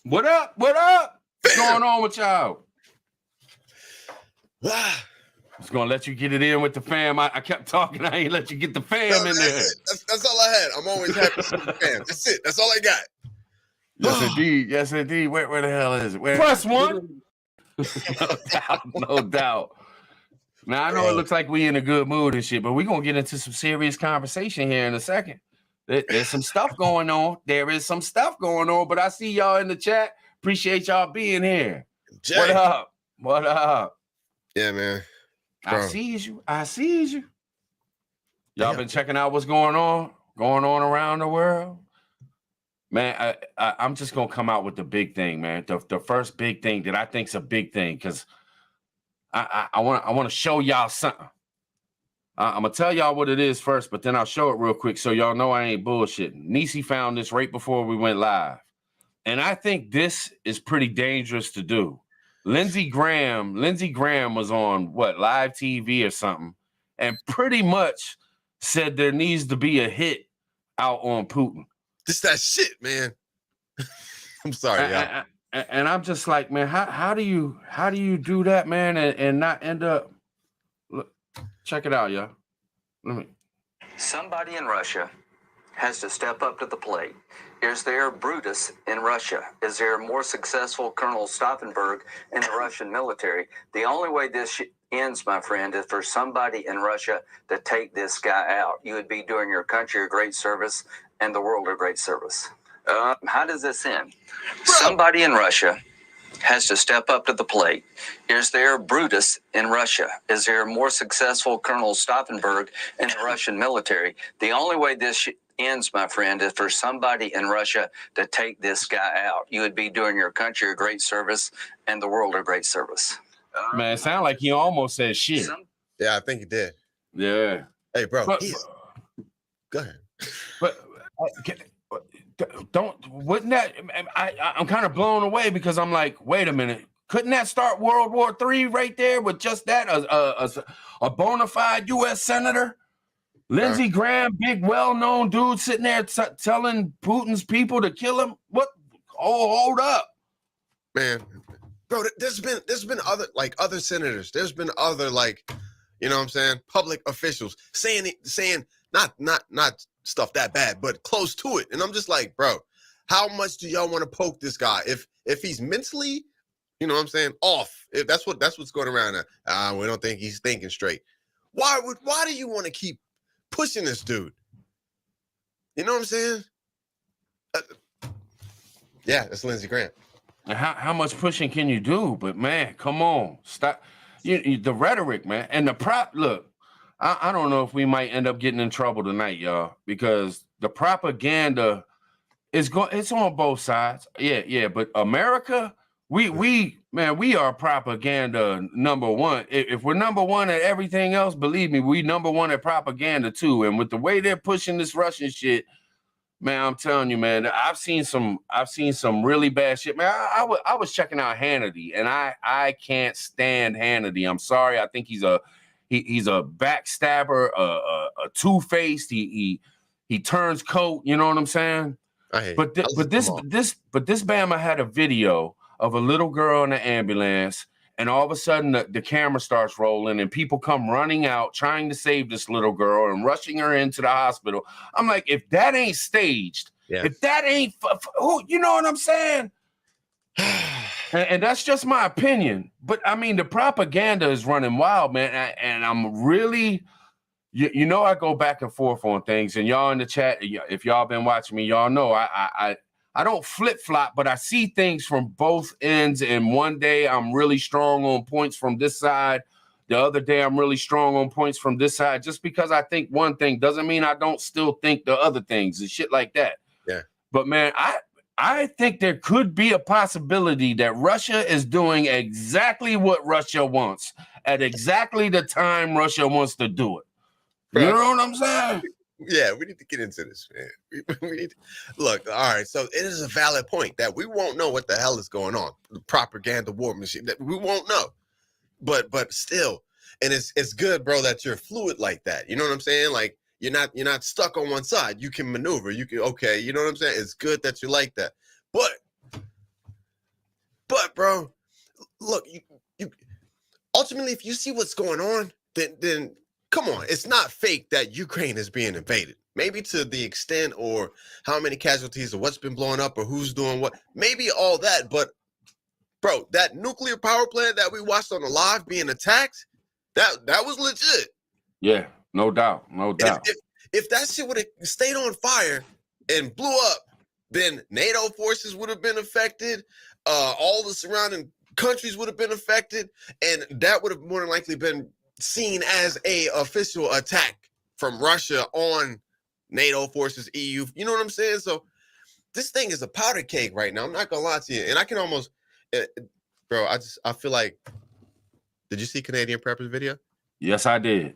What up? What up? What's going on with y'all? Just gonna let you get it in with the fam. I kept talking. I ain't let you get the fam in there. That's all I had. I'm always happy to see the fam. That's it. That's all I got. Yes, indeed. Yes, indeed. Where the hell is it? Press one. No doubt. No doubt. Now, I know it looks like we in a good mood and shit, but we're going to get into some serious conversation here in a second. There's some stuff going on. There is some stuff going on, but I see y'all in the chat. Appreciate y'all being here. Jay. What up? What up? Yeah, man. Bro. I sees you. Y'all been checking out what's going on around the world? Man, I'm just going to come out with the big thing, man. The first big thing that I think's a big thing, because I want to show y'all something. I'm going to tell y'all what it is first, but then I'll show it real quick so y'all know I ain't bullshitting. Nisi found this right before we went live. And I think this is pretty dangerous to do. Lindsey Graham was on, live TV or something, and pretty much said there needs to be a hit out on Putin. Just that shit, man. I'm sorry, y'all. And I'm just like, man, how do you do that, man, and not end up? Look, check it out, y'all. Somebody in Russia has to step up to the plate. Is there Brutus in Russia? Is there a more successful Colonel Stauffenberg in the Russian military? The only way this ends, my friend, is for somebody in Russia to take this guy out. You would be doing your country a great service and the world a great service. How does this end? Somebody in Russia has to step up to the plate. Is there Brutus in Russia? Is there a more successful Colonel Stauffenberg in the Russian military? The only way this ends, my friend, is for somebody in Russia to take this guy out. You would be doing your country a great service and the world a great service. Man, it sounded like he almost said shit. Yeah, I think he did. Yeah. Hey, bro. Go ahead. But wouldn't that? I'm kind of blown away because I'm like, wait a minute. Couldn't that start World War III right there with just that? A bona fide U.S. senator? Lindsey Graham, big, well-known dude sitting there telling Putin's people to kill him. What? Oh, hold up, man, bro. There's been other senators. There's been other you know what I'm saying, public officials saying not stuff that bad, but close to it. And I'm just like, bro, how much do y'all want to poke this guy? If he's mentally, you know what I'm saying, off. If that's what's going around. We don't think he's thinking straight. Why do you want to keep pushing this dude? You know what I'm saying? Yeah, that's Lindsey Graham. How much pushing can you do? But man, come on, stop. The rhetoric, man, and the prop. Look, I don't know if we might end up getting in trouble tonight, y'all, because the propaganda is it's on both sides. Yeah. But America, we are propaganda number one. If we're number one at everything else, believe me, we number one at propaganda too. And with the way they're pushing this Russian shit, man, I'm telling you, man, I've seen some really bad shit, man. I was checking out Hannity, and I can't stand Hannity. I'm sorry. I think he's a backstabber, a two-faced. He turns coat. You know what I'm saying? But this Bama had a video of a little girl in an ambulance, and all of a sudden the camera starts rolling, and people come running out trying to save this little girl and rushing her into the hospital. I'm like, if that ain't staged, if that ain't, you know what I'm saying? And that's just my opinion. But I mean, the propaganda is running wild, man. And I'm really, you know, I go back and forth on things, and y'all in the chat, if y'all been watching me, y'all know I don't flip-flop, but I see things from both ends. And one day I'm really strong on points from this side. The other day I'm really strong on points from this side. Just because I think one thing doesn't mean I don't still think the other things and shit like that. Yeah. But man, I think there could be a possibility that Russia is doing exactly what Russia wants at exactly the time Russia wants to do it. You know what I'm saying? Yeah, we need to get into this, man. We need to, look, all right, so it is a valid point that we won't know what the hell is going on. The propaganda war machine, that we won't know. But still, and it's good, bro, that you're fluid like that. You know what I'm saying? Like you're not stuck on one side. You can maneuver. You know what I'm saying? It's good that you're like that. But what, bro? Look, you ultimately, if you see what's going on, then come on, it's not fake that Ukraine is being invaded. Maybe to the extent or how many casualties or what's been blowing up or who's doing what, maybe all that. But bro, that nuclear power plant that we watched on the live being attacked, that was legit. Yeah, no doubt, no doubt. If that shit would have stayed on fire and blew up, then NATO forces would have been affected. All the surrounding countries would have been affected, and that would have more than likely been seen as a official attack from Russia on NATO forces, EU. You know what I'm saying? So this thing is a powder keg right now. I'm not gonna lie to you, and I can almost, bro. I feel like. Did you see Canadian Prepper's video? Yes, I did.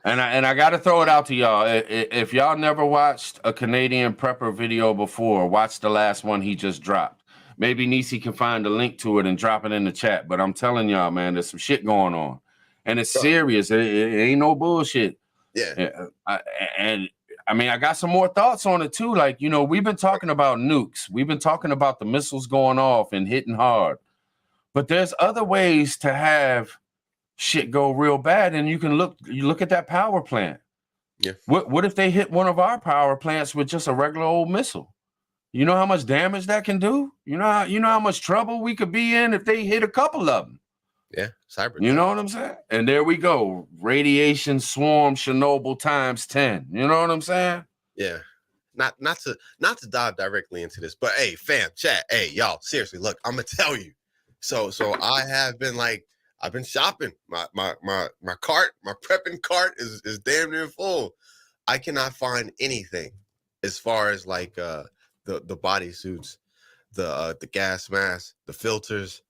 and I got to throw it out to y'all. If y'all never watched a Canadian Prepper video before, watch the last one he just dropped. Maybe Nisi can find a link to it and drop it in the chat. But I'm telling y'all, man, there's some shit going on. And it's serious. It ain't no bullshit. Yeah. I got some more thoughts on it too. Like, you know, we've been talking about nukes. We've been talking about the missiles going off and hitting hard. But there's other ways to have shit go real bad. And you look at that power plant. Yeah. What if they hit one of our power plants with just a regular old missile? You know how much damage that can do? You know how much trouble we could be in if they hit a couple of them. Yeah, cyber. You know what I'm saying? And there we go. Radiation swarm Chernobyl times 10. You know what I'm saying? Yeah. Not to dive directly into this, but hey, fam, chat, hey, y'all, seriously, look, I'm gonna tell you. So I've been shopping. My cart, my prepping cart is damn near full. I cannot find anything as far as like the body suits, the gas masks, the filters,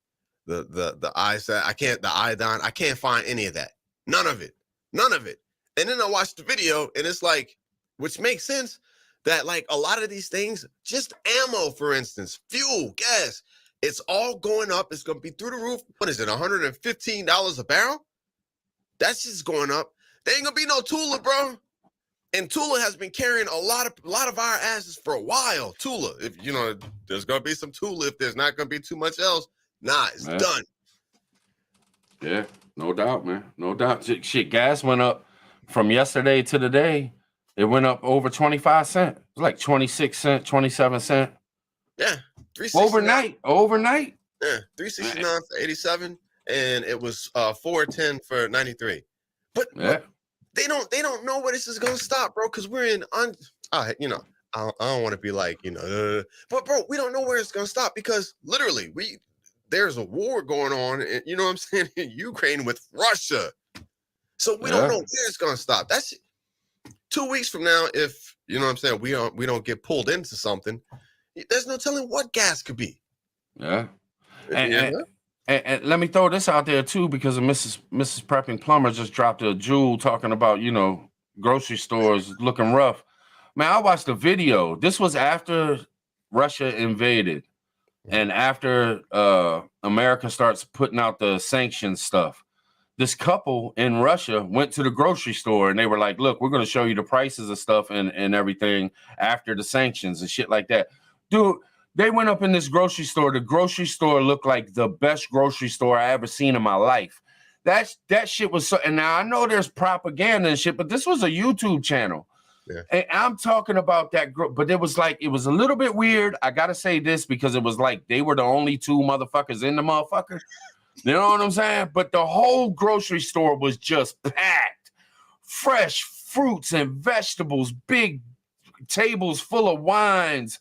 the eyes that the iodine. I can't find any of that. None of it. And then I watched the video and it's like, which makes sense that like a lot of these things, just ammo, for instance, fuel, gas, it's all going up. It's going to be through the roof. What is it? $115 a barrel? That's just going up. There ain't going to be no Tula, bro. And Tula has been carrying a lot of our asses for a while. Tula, if you know, there's gonna be some Tula. If there's not gonna be too much else, it's done. Yeah, no doubt, man. No doubt. Shit, gas went up from yesterday to today. It went up over 25 cents. It was like 26 cents, 27 cents. Yeah, overnight. Yeah, 369 for 87, and it was 410 for 93. But they don't know where this is gonna stop, bro. Because we're in I don't want to be like, but bro, we don't know where it's gonna stop because literally there's a war going on, you know what I'm saying, in Ukraine with Russia. So we don't know where it's gonna stop. That's 2 weeks from now. If you know what I'm saying, we don't get pulled into something. There's no telling what gas could be. Yeah. And let me throw this out there too, because of Mrs. Prepping Plumber just dropped a jewel talking about, grocery stores looking rough. Man, I watched the video. This was after Russia invaded and after America starts putting out the sanctions stuff. This couple in Russia went to the grocery store and they were like, look, we're going to show you the prices of stuff and everything after the sanctions and shit like that. Dude, they went up in this grocery store. The grocery store looked like the best grocery store I ever seen in my life. That shit was so. And now I know there's propaganda and shit, but this was a YouTube channel. Yeah. And I'm talking about that. But it was a little bit weird. I got to say this because it was like they were the only two motherfuckers in the motherfucker. You know what I'm saying? But the whole grocery store was just packed. Fresh fruits and vegetables, big tables full of wines.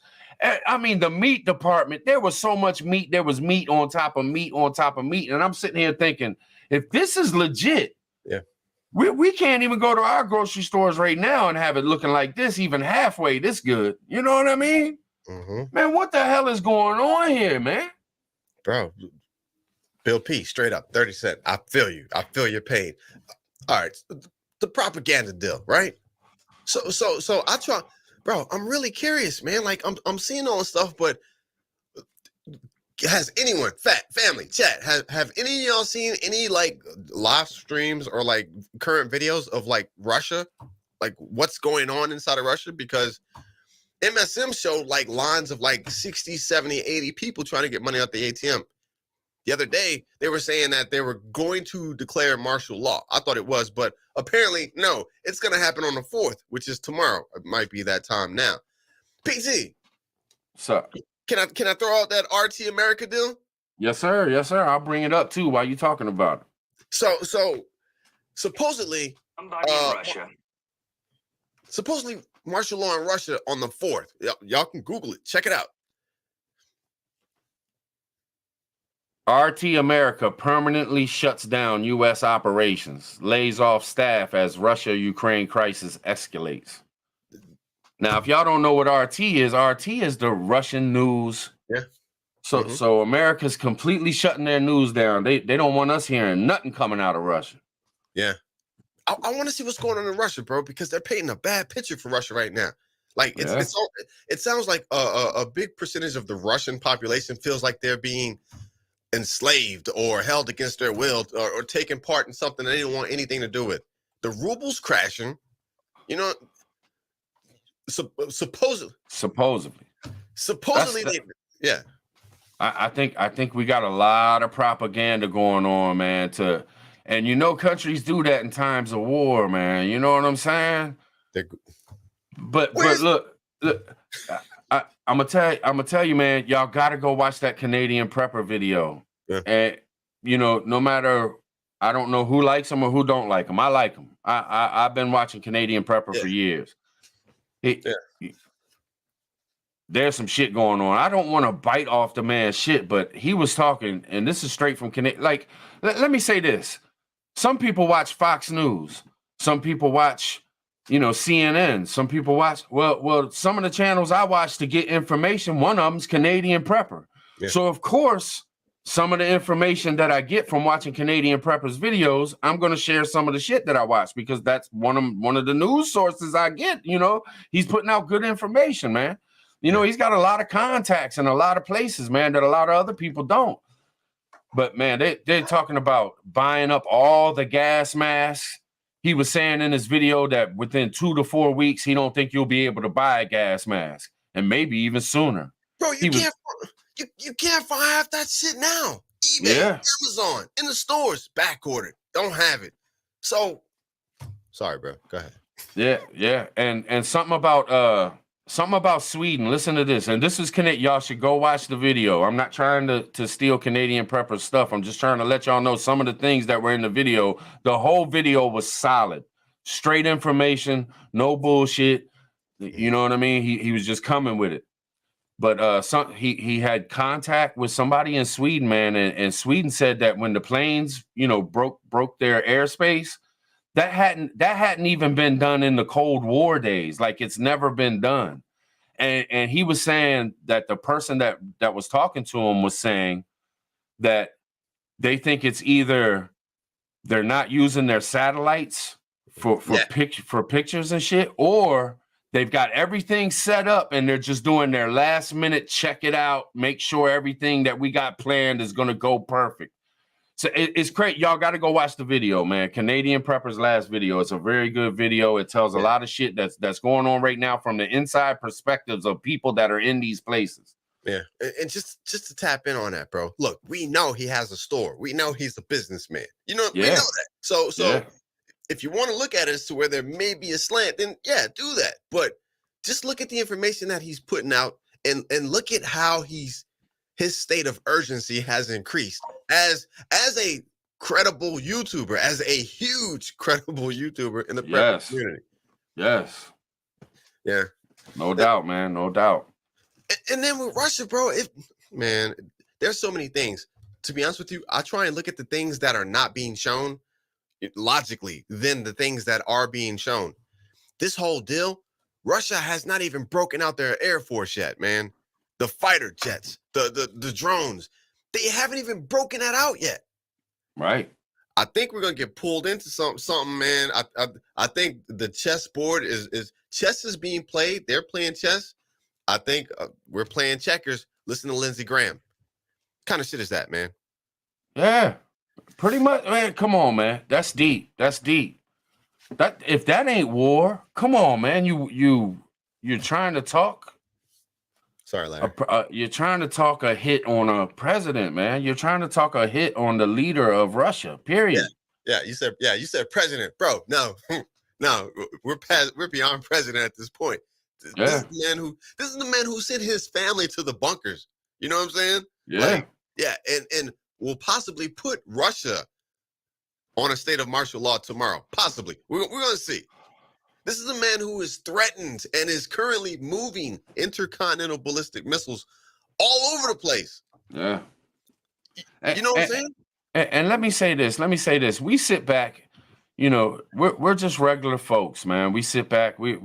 I mean, the meat department, there was so much meat. There was meat on top of meat on top of meat. And I'm sitting here thinking, if this is legit, we can't even go to our grocery stores right now and have it looking like this, even halfway this good. You know what I mean? Mm-hmm. Man, what the hell is going on here, man? Bro, Bill P, straight up, 30 cents. I feel you. I feel your pain. All right, the propaganda deal, right? So I try... Bro, I'm really curious, man. Like I'm seeing all this stuff, but has anyone, family, chat, have any of y'all seen any like live streams or like current videos of like Russia, like what's going on inside of Russia? Because MSM showed like lines of like 60, 70, 80 people trying to get money out the ATM. The other day, they were saying that they were going to declare martial law. I thought it was, but apparently, no. It's going to happen on the 4th, which is tomorrow. It might be that time now. PT. So, can I throw out that RT America deal? Yes, sir. Yes, sir. I'll bring it up, too, while you're talking about it. So supposedly, Russia. Supposedly, martial law in Russia on the 4th. Y'all can Google it. Check it out. RT America permanently shuts down U.S. operations, lays off staff as Russia-Ukraine crisis escalates. Now, if y'all don't know what RT is the Russian news. Yeah. So America's completely shutting their news down. They don't want us hearing nothing coming out of Russia. Yeah. I want to see what's going on in Russia, bro, because they're painting a bad picture for Russia right now. Like it sounds like a big percentage of the Russian population feels like they're being enslaved or held against their will or taking part in something they don't want anything to do with. The ruble's crashing, you know. Supposedly. Yeah. I think we got a lot of propaganda going on, man. And you know, countries do that in times of war, man. You know what I'm saying? But look, I'm gonna tell you, man. Y'all gotta go watch that Canadian prepper video. Yeah. And you know, no matter, I don't know who likes them or who don't like them. I like them. I've been watching Canadian prepper for years. There's some shit going on. I don't want to bite off the man's shit, but he was talking, and this is straight from Canada. Like, let me say this. Some people watch Fox News. Some people watch, CNN. Some people watch, well, some of the channels I watch to get information, one of them's Canadian Prepper. Yeah. So, of course, some of the information that I get from watching Canadian Prepper's videos, I'm going to share some of the shit that I watch because that's one of the news sources I get. He's putting out good information, man. He's got a lot of contacts in a lot of places, man, that a lot of other people don't. But, man, they're talking about buying up all the gas masks. He was saying in his video that within 2 to 4 weeks, he don't think you'll be able to buy a gas mask, and maybe even sooner. Bro, you can't find half that shit now. eBay, Amazon, in the stores, back ordered. Don't have it. So, sorry, bro. Go ahead. Yeah. And something about Sweden. Listen to this. And this is Connect. Y'all should go watch the video. I'm not trying to steal Canadian Prepper stuff. I'm just trying to let y'all know some of the things that were in the video. The whole video was solid. Straight information, no bullshit. You know what I mean? He was just coming with it. But he had contact with somebody in Sweden, man, and Sweden said that when the planes, broke their airspace, that hadn't even been done in the Cold War days. Like, it's never been done. And he was saying that the person that was talking to him was saying that they think it's either they're not using their satellites for pictures and shit, or they've got everything set up and they're just doing their last minute, check it out, make sure everything that we got planned is going to go perfect. So it's great. Y'all got to go watch the video, man. Canadian Prepper's last video. It's a very good video. It tells a lot of shit that's going on right now from the inside perspectives of people that are in these places. Yeah. And just to tap in on that, bro. Look, we know he has a store. We know he's a businessman. We know that. So if you want to look at it as to where there may be a slant, then do that. But just look at the information that he's putting out and look at how his state of urgency has increased as a credible YouTuber, as a huge credible YouTuber in the prep community. Yes. Yeah. No doubt, man. No doubt. And then with Russia, bro, there's so many things. To be honest with you, I try and look at the things that are not being shown logically than the things that are being shown. This whole deal, Russia has not even broken out their Air Force yet, man. The fighter jets, the drones, they haven't even broken that out yet. Right. I think we're gonna get pulled into something, man. I think the chessboard chess is being played. They're playing chess. I think we're playing checkers. Listen to Lindsey Graham. What kind of shit is that, man? Yeah, pretty much, man. Come on, man. That's deep. That's deep. That if that ain't war, come on, man. You're trying to talk Sorry, Larry. You're trying to talk a hit on a president, man. You're trying to talk a hit on the leader of Russia. Period. Yeah. You said president, bro. No, no, we're beyond president at this point. This is the man who sent his family to the bunkers. You know what I'm saying? Yeah. And will possibly put Russia on a state of martial law tomorrow. Possibly. We're going to see. This is a man who is threatened and is currently moving intercontinental ballistic missiles all over the place. Yeah. You know what I'm saying? And let me say this. We sit back, we're just regular folks, man. We sit back, we're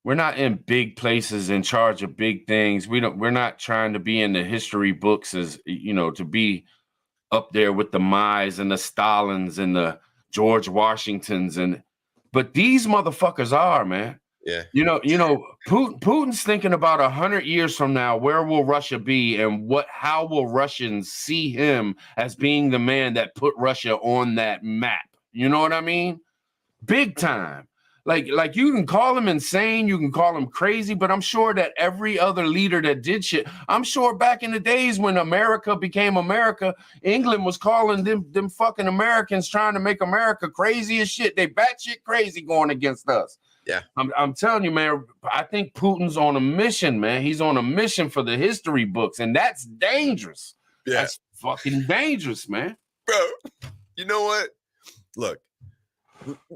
not in big places in charge of big things. We're not trying to be in the history books as, to be up there with the Mai's and the Stalins and the George Washingtons but these motherfuckers are, man. Yeah. Putin's thinking about 100 years from now, where will Russia be and how will Russians see him as being the man that put Russia on that map? You know what I mean? Big time. Like you can call him insane, you can call him crazy, but I'm sure that every other leader that did shit, I'm sure back in the days when America became America, England was calling them fucking Americans trying to make America crazy as shit. They batshit crazy going against us. Yeah. I'm telling you, man, I think Putin's on a mission, man. He's on a mission for the history books, and that's dangerous. Yeah. That's fucking dangerous, man. Bro, you know what? Look.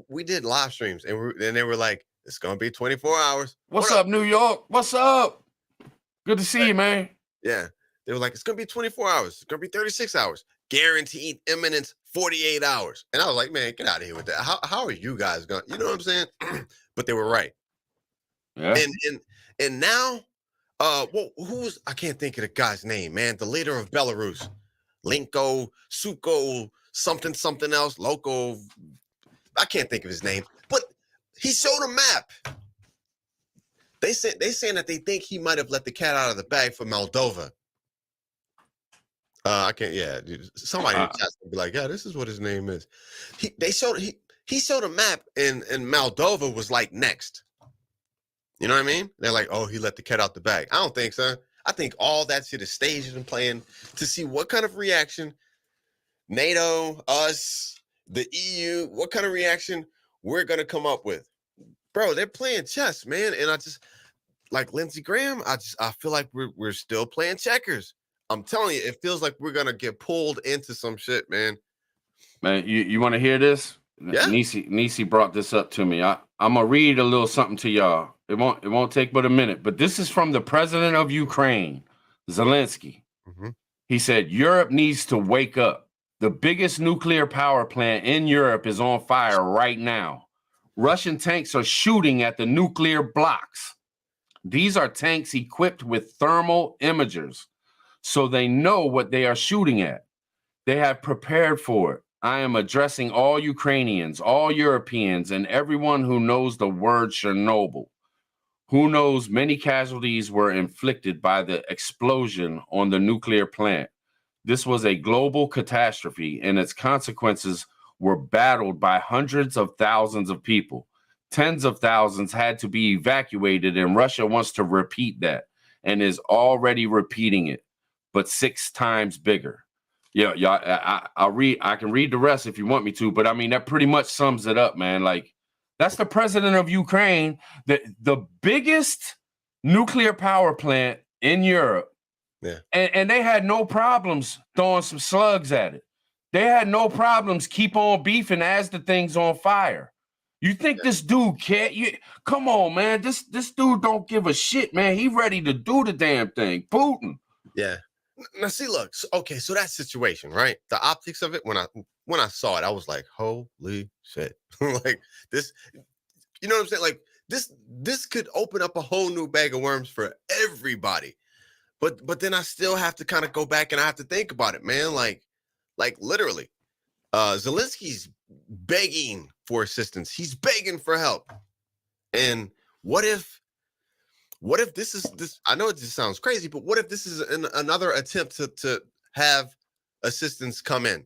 We did live streams and they were like, it's going to be 24 hours. What's up, New York? What's up? Good to see you, man. Yeah. They were like, it's going to be 24 hours. It's going to be 36 hours. Guaranteed imminence 48 hours. And I was like, man, get out of here with that. How are you guys going? You know what I'm saying? But they were right. Yeah. And now, who's, I can't think of the guy's name, man. The leader of Belarus. Linko, Suko, something else, Loco. I can't think of his name, but he showed a map. They saying that they think he might have let the cat out of the bag for Moldova. I can't. Yeah, dude, somebody in the chat will be like, yeah, this is what his name is. He showed a map, and Moldova was like next. You know what I mean? They're like, oh, he let the cat out the bag. I don't think so. I think all that shit is staged and planned to see what kind of reaction NATO, us, the EU, what kind of reaction we're going to come up with. Bro, they're playing chess, man. And I just, like Lindsey Graham, I feel like we're still playing checkers. I'm telling you, it feels like we're going to get pulled into some shit, man. Man, you want to hear this? Yeah. Nisi brought this up to me. I'm going to read a little something to y'all. It won't take but a minute. But this is from the president of Ukraine, Zelensky. Mm-hmm. He said, Europe needs to wake up. The biggest nuclear power plant in Europe is on fire right now. Russian tanks are shooting at the nuclear blocks. These are tanks equipped with thermal imagers, so they know what they are shooting at. They have prepared for it. I am addressing all Ukrainians, all Europeans, and everyone who knows the word Chernobyl, who knows many casualties were inflicted by the explosion on the nuclear plant. This was a global catastrophe, and its consequences were battled by hundreds of thousands of people. Tens of thousands had to be evacuated, and Russia wants to repeat that and is already repeating it, but 6 times bigger. Yeah, I can read the rest if you want me to, but I mean, that pretty much sums it up, man. Like, that's the president of Ukraine, the biggest nuclear power plant in Europe. Yeah. And they had no problems throwing some slugs at it. They had no problems keep on beefing as the thing's on fire. You think this dude can't? Come on, man. This dude don't give a shit, man. He ready to do the damn thing. Putin. Yeah. Now see, look. Okay, so that situation, right? The optics of it, when I saw it, I was like, holy shit. Like this, you know what I'm saying? Like this could open up a whole new bag of worms for everybody. But then I still have to kind of go back and I have to think about it, man. Like literally, Zelensky's begging for assistance. He's begging for help. And what if this is this? I know it just sounds crazy, but what if this is another attempt to have assistance come in?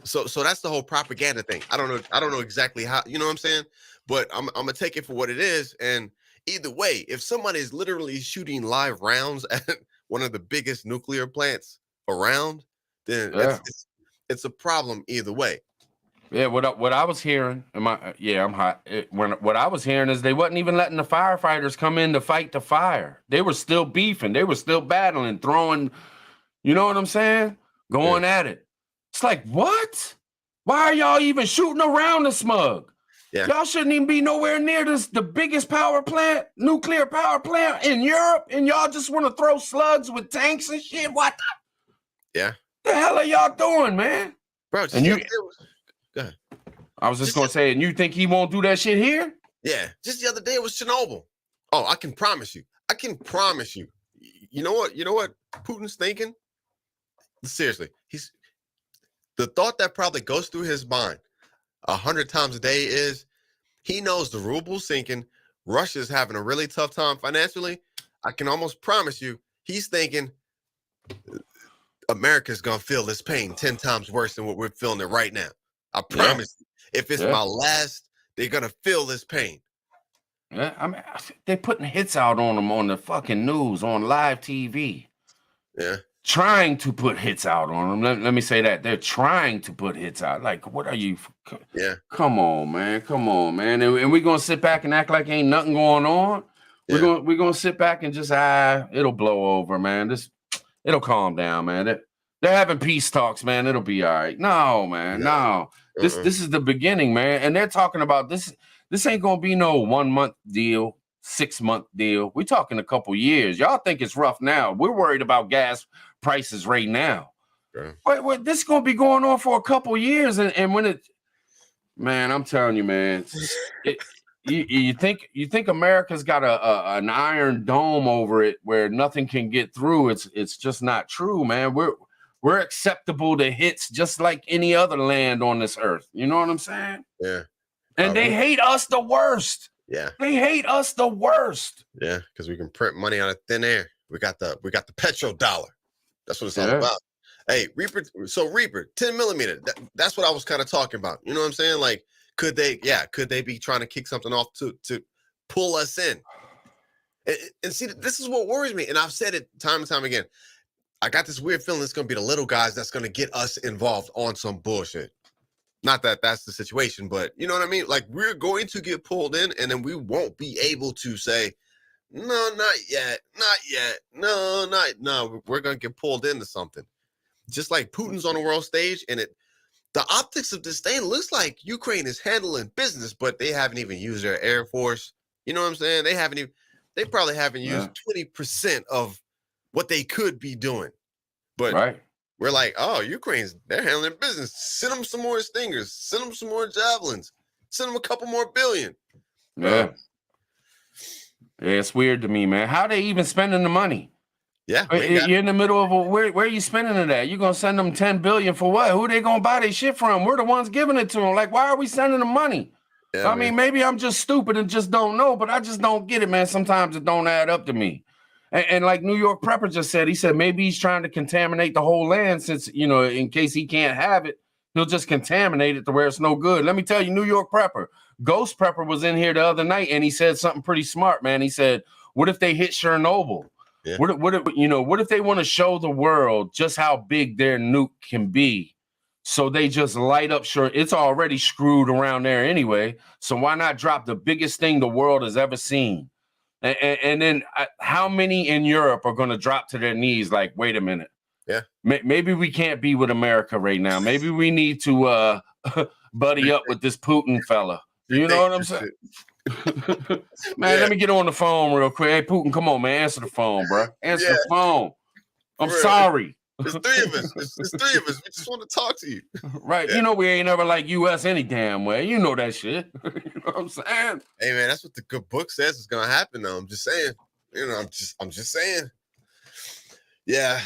So that's the whole propaganda thing. I don't know exactly how, you know what I'm saying? But I'm gonna take it for what it is. And either way, if somebody is literally shooting live rounds at one of the biggest nuclear plants around, then it's a problem either way. Yeah, what I was hearing, I'm hot. What I was hearing is they wasn't even letting the firefighters come in to fight the fire. They were still beefing. They were still battling, throwing, you know what I'm saying? Going at it. It's like, what? Why are y'all even shooting around the smug? Yeah. Y'all shouldn't even be nowhere near the biggest nuclear power plant in Europe, and y'all just want to throw slugs with tanks and shit. What the hell are y'all doing, man? Bro, and you go ahead. I was just gonna say, and you think he won't do that shit here? Yeah, just the other day it was Chernobyl. Oh, I can promise you. You know what Putin's thinking? Seriously, the thought that probably goes through his mind 100 times a day is he knows the ruble's sinking. Russia's having a really tough time financially. I can almost promise you he's thinking America's gonna feel this pain 10 times worse than what we're feeling it right now. I promise you, if it's my last, they're gonna feel this pain. Yeah, I mean, they're putting hits out on them on the fucking news, on live TV. Yeah. Trying to put hits out on them. Let me say that. They're trying to put hits out. Like, what are you? Yeah. Come on, man. And we're gonna sit back and act like ain't nothing going on. Yeah. We're gonna sit back and just it'll blow over, man. It'll calm down, man. They're having peace talks, man. It'll be all right. No, man, no. This is the beginning, man. And they're talking about this. This ain't gonna be no 1 month deal, 6 month deal. We're talking a couple years. Y'all think it's rough now. We're worried about gas prices right now. Yeah. Wait, this is gonna be going on for a couple years, and when man, I'm telling you, man, you think America's got an iron dome over it where nothing can get through? It's just not true, man. We're acceptable to hits just like any other land on this earth. You know what I'm saying? Yeah. And they hate us the worst. Yeah. They hate us the worst. Yeah, because we can print money out of thin air. We got the petrodollar. That's what it's all about. Hey, Reaper, 10 millimeter. That's what I was kind of talking about. You know what I'm saying? Like, could they be trying to kick something off to pull us in? And see, this is what worries me. And I've said it time and time again. I got this weird feeling it's going to be the little guys that's going to get us involved on some bullshit. Not that that's the situation, but you know what I mean? Like, we're going to get pulled in, and then we won't be able to say, no, not yet. No, we're going to get pulled into something. Just like Putin's on the world stage, and the optics of this thing looks like Ukraine is handling business, but they haven't even used their Air Force. You know what I'm saying? They probably haven't used 20% of what they could be doing. But we're like, oh, they're handling business. Send them some more Stingers. Send them some more Javelins. Send them a couple more billion. Yeah. Yeah, it's weird to me, man. How they even spending the money? Yeah. You're in the middle of where are you spending it at? You're going to send them $10 billion for what? Who they going to buy their shit from? We're the ones giving it to them. Like, why are we sending them money? Yeah, I mean, maybe I'm just stupid and just don't know, but I just don't get it, man. Sometimes it don't add up to me. And like New York Prepper just said, he said maybe he's trying to contaminate the whole land since, in case he can't have it, he'll just contaminate it to where it's no good. Let me tell you, New York Prepper, Ghost Prepper was in here the other night and he said something pretty smart, man. He said, what if they hit Chernobyl? Yeah. What if they want to show the world just how big their nuke can be? So they just light up, it's already screwed around there anyway. So why not drop the biggest thing the world has ever seen? And then how many in Europe are going to drop to their knees like, wait a minute. Yeah. Maybe we can't be with America right now. Maybe we need to buddy up with this Putin fella. You know what I'm saying? Man, let me get on the phone real quick. Hey, Putin, come on, man. Answer the phone, bro. Answer the phone. I'm sorry. It's three of us. It's three of us. We just want to talk to you. Right. Yeah. You know we ain't never like U.S. any damn way. You know that shit. You know what I'm saying? Hey, man, that's what the good book says is going to happen, though. I'm just saying. I'm just saying. Yeah.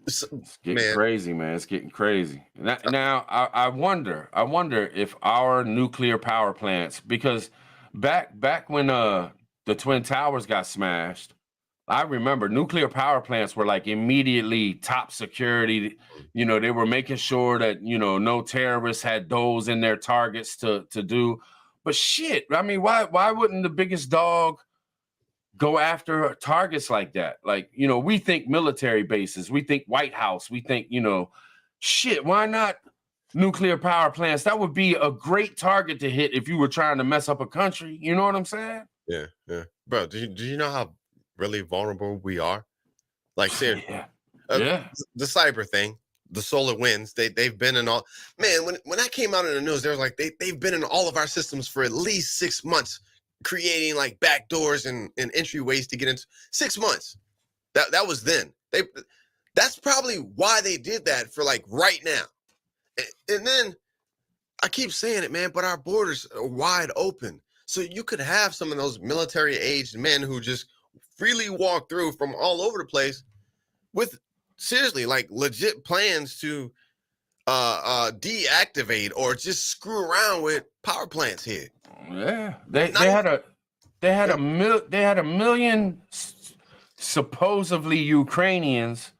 It's getting crazy, man. It's getting crazy. Now, I wonder if our nuclear power plants, because back when the Twin Towers got smashed, I remember nuclear power plants were like immediately top security. They were making sure that, no terrorists had those in their targets to do. But shit, I mean, why wouldn't the biggest dog go after targets like that? Like, you know, we think military bases, we think White House, we think, you know, shit, why not nuclear power plants? That would be a great target to hit if you were trying to mess up a country. You know what I'm saying? Yeah, yeah. Bro, do you know how really vulnerable we are? Like, seriously. Yeah. The cyber thing, the solar winds, they've been in all, man, when that came out in the news, they were like, they've been in all of our systems for at least 6 months, creating like backdoors and entryways to get into 6 months. That was then. That's probably why they did that for like right now. And then I keep saying it, man, but our borders are wide open. So you could have some of those military-aged men who just freely walk through from all over the place with seriously like legit plans to deactivate or just screw around with power plants here. Yeah, they had a million supposedly Ukrainians,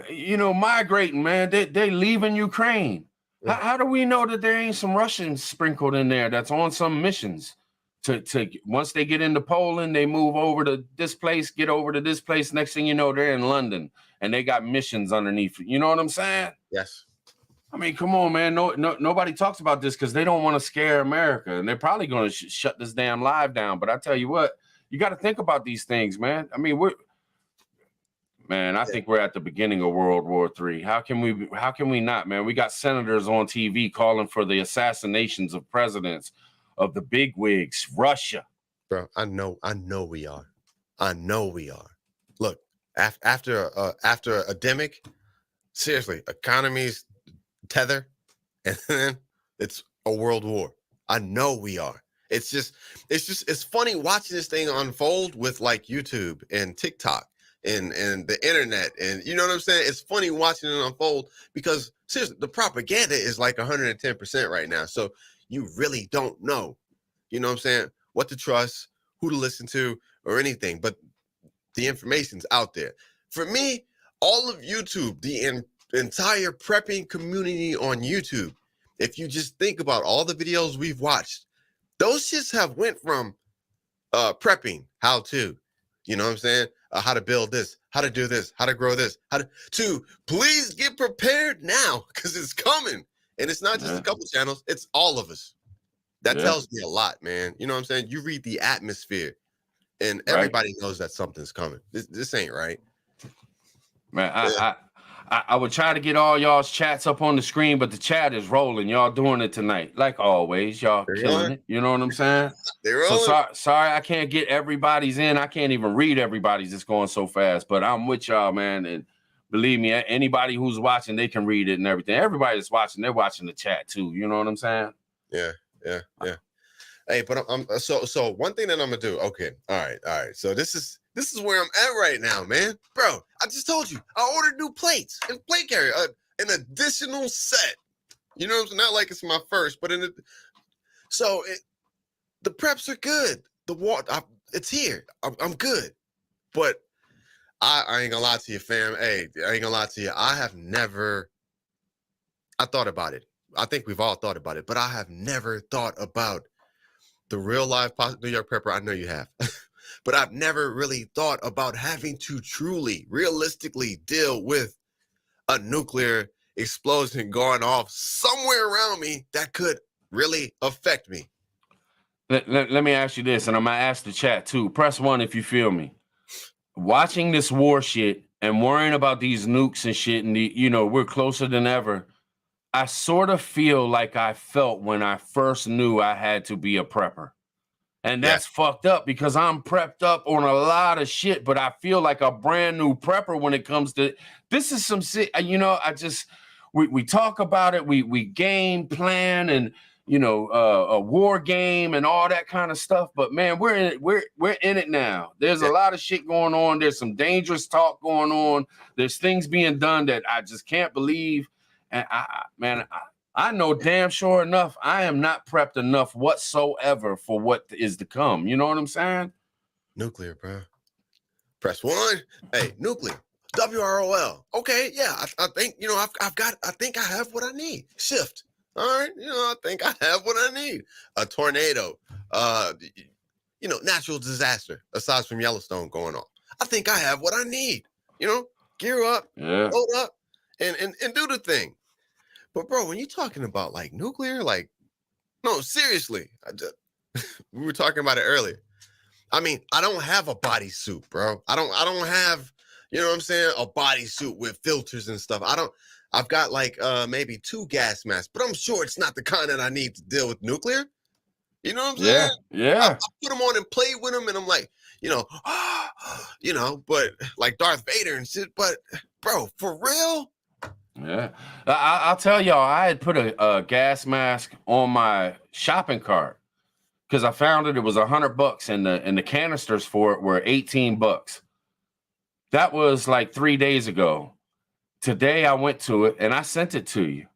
you know, migrating, man. They leaving Ukraine. Yeah. How do we know that there ain't some Russians sprinkled in there that's on some missions to once they get into Poland, they move over to this place, get over to this place. Next thing you know, they're in London and they got missions underneath. You know what I'm saying? Yes. I mean, come on, man. Nobody talks about this because they don't want to scare America, and they're probably going to shut this damn live down. But I tell you what, you got to think about these things, man. I mean, I think we're at the beginning of World War III. How can we not, man? We got senators on TV calling for the assassinations of presidents, of the bigwigs, Russia. Bro, I know we are. I know we are. Look, after a demic, seriously, economies tether, and then it's a world war. I know we are. It's funny watching this thing unfold with like YouTube and TikTok and the internet, and you know what I'm saying? It's funny watching it unfold because seriously, the propaganda is like 110% right now. So you really don't know, you know what I'm saying, what to trust, who to listen to, or anything. But the information's out there. For me, all of YouTube, the entire prepping community on YouTube, if you just think about all the videos we've watched, those shits have went from prepping, how to, you know what I'm saying, how to build this, how to do this, how to grow this, to please get prepared now because it's coming. And it's not just a couple channels, it's all of us. That tells me a lot, man. You know what I'm saying? You read the atmosphere and everybody knows that something's coming. This ain't right. Man, I would try to get all y'all's chats up on the screen, but the chat is rolling. Y'all doing it tonight. Like always, y'all killing it. You know what I'm saying? So sorry I can't get everybody's in. I can't even read everybody's. It's going so fast. But I'm with y'all, man. And believe me, anybody who's watching, they can read it and everything. Everybody that's watching, they're watching the chat too. You know what I'm saying? Yeah. Hey, but so one thing that I'm gonna do. Okay, all right. So this is where I'm at right now, man. Bro, I just told you I ordered new plates and plate carrier, an additional set. You know what I'm saying? Not like it's my first, but the preps are good. The water, it's here. I'm good. But I ain't gonna lie to you, fam. Hey, I ain't gonna lie to you. I thought about it. I think we've all thought about it, but I have never thought about the real life New York prepper. I know you have, but I've never really thought about having to truly, realistically deal with a nuclear explosion going off somewhere around me that could really affect me. Let me ask you this, and I'm gonna ask the chat too. Press 1 if you feel me. Watching this war shit and worrying about these nukes and shit, and we're closer than ever. I sort of feel like I felt when I first knew I had to be a prepper. And that's fucked up because I'm prepped up on a lot of shit, but I feel like a brand new prepper when it comes to this is some shit, we talk about it, we game plan and a war game and all that kind of stuff. But man, we're in it now. There's a lot of shit going on. There's some dangerous talk going on. There's things being done that I just can't believe. And I know damn sure enough, I am not prepped enough whatsoever for what is to come. You know what I'm saying? Nuclear, bro. Press 1. Hey, nuclear. WROL. Okay, yeah. I think I think I have what I need. Shift. All right, I think I have what I need. A tornado, natural disaster, aside from Yellowstone going on. I think I have what I need. Gear up, load up, and do the thing. But bro, when you're talking about like nuclear, like, no, seriously, we were talking about it earlier. I mean, I don't have a bodysuit, bro. I don't have, a bodysuit with filters and stuff. I've got like maybe 2 gas masks, but I'm sure it's not the kind that I need to deal with nuclear. You know what I'm saying? Yeah. I put them on and play with them, and I'm like, but like Darth Vader and shit. But bro, for real? Yeah. I'll tell y'all, I had put a gas mask on my shopping cart because I found it was $100 and the canisters for it were $18. That was like 3 days ago. Today I went to it and I sent it to you.